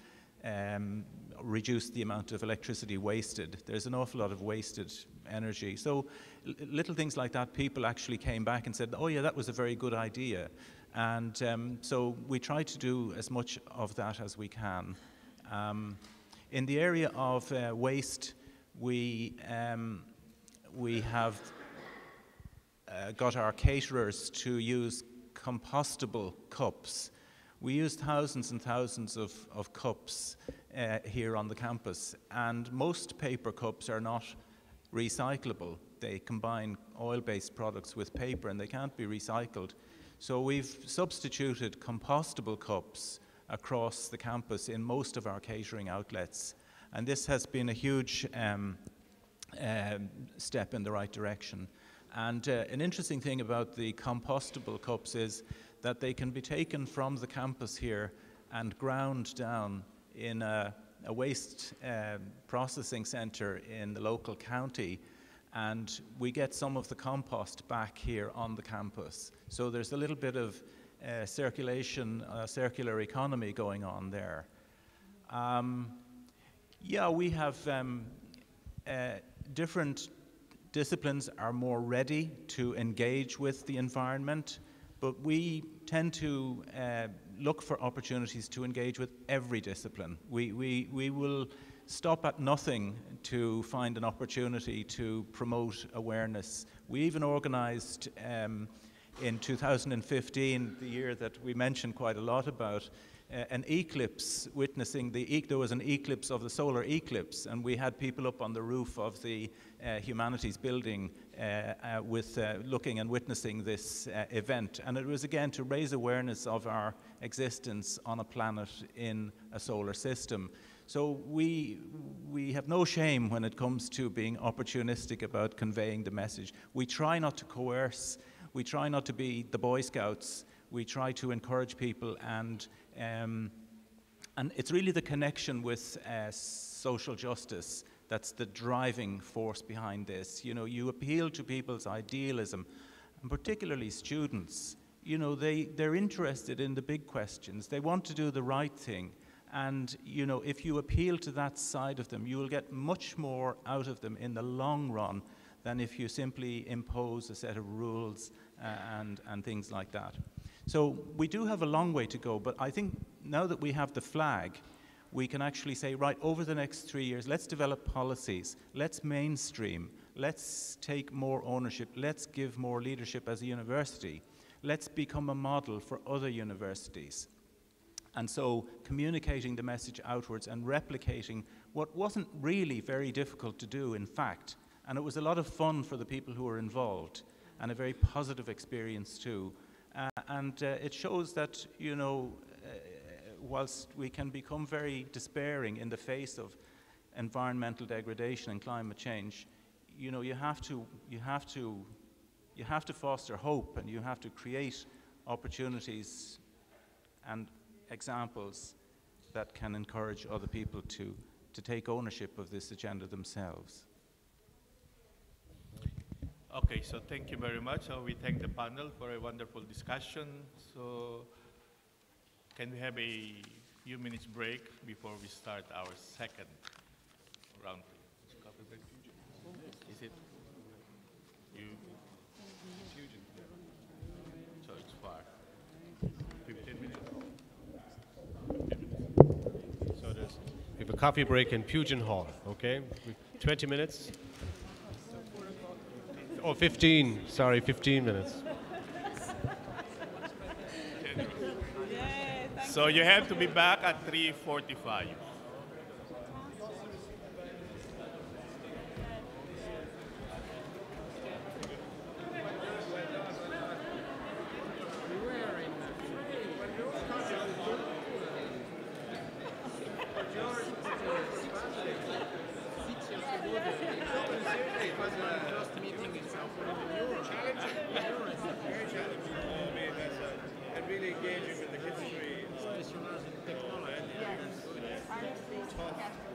reduced the amount of electricity wasted. There's an awful lot of wasted energy. So little things like that, people actually came back and said, oh yeah, that was a very good idea. And so we try to do as much of that as we can. In the area of waste, we have got our caterers to use compostable cups. We use thousands and thousands of cups here on the campus, and most paper cups are not recyclable. They combine oil-based products with paper and they can't be recycled. So we've substituted compostable cups across the campus in most of our catering outlets, and this has been a huge step in the right direction. And an interesting thing about the compostable cups is that they can be taken from the campus here and ground down in a waste processing centre in the local county, and we get some of the compost back here on the campus. So there's a little bit of circulation, circular economy going on there. Yeah, we have different disciplines are more ready to engage with the environment, but we tend to look for opportunities to engage with every discipline. We will stop at nothing to find an opportunity to promote awareness. We even organized in 2015, the year that we mentioned quite a lot about, an eclipse, witnessing there was an eclipse of the solar eclipse, and we had people up on the roof of the humanities building looking and witnessing this event. And it was again to raise awareness of our existence on a planet in a solar system. So we have no shame when it comes to being opportunistic about conveying the message. We try not to coerce. We try not to be the Boy Scouts. We try to encourage people, and it's really the connection with social justice that's the driving force behind this. You know, you appeal to people's idealism, and particularly students. You know, they're interested in the big questions. They want to do the right thing. And, you know, if you appeal to that side of them, you will get much more out of them in the long run than if you simply impose a set of rules and things like that. So we do have a long way to go, but I think now that we have the flag, we can actually say, right, over the next 3 years, let's develop policies, let's mainstream, let's take more ownership, let's give more leadership as a university, let's become a model for other universities. And so communicating the message outwards and replicating what wasn't really very difficult to do, in fact, and it was a lot of fun for the people who were involved, and a very positive experience too. It shows that, you know, whilst we can become very despairing in the face of environmental degradation and climate change, you know, you have to foster hope, and you have to create opportunities and examples that can encourage other people to take ownership of this agenda themselves. Okay, so thank you very much. So we thank the panel for a wonderful discussion. So can we have a few minutes break before we start our second round? Is it you? So it's far. 15 minutes. So we have a coffee break in Puget Hall, okay? 20 minutes. Oh, 15, sorry, 15 minutes. So you have to be back at 3:45. And really engaging with the history. Tough.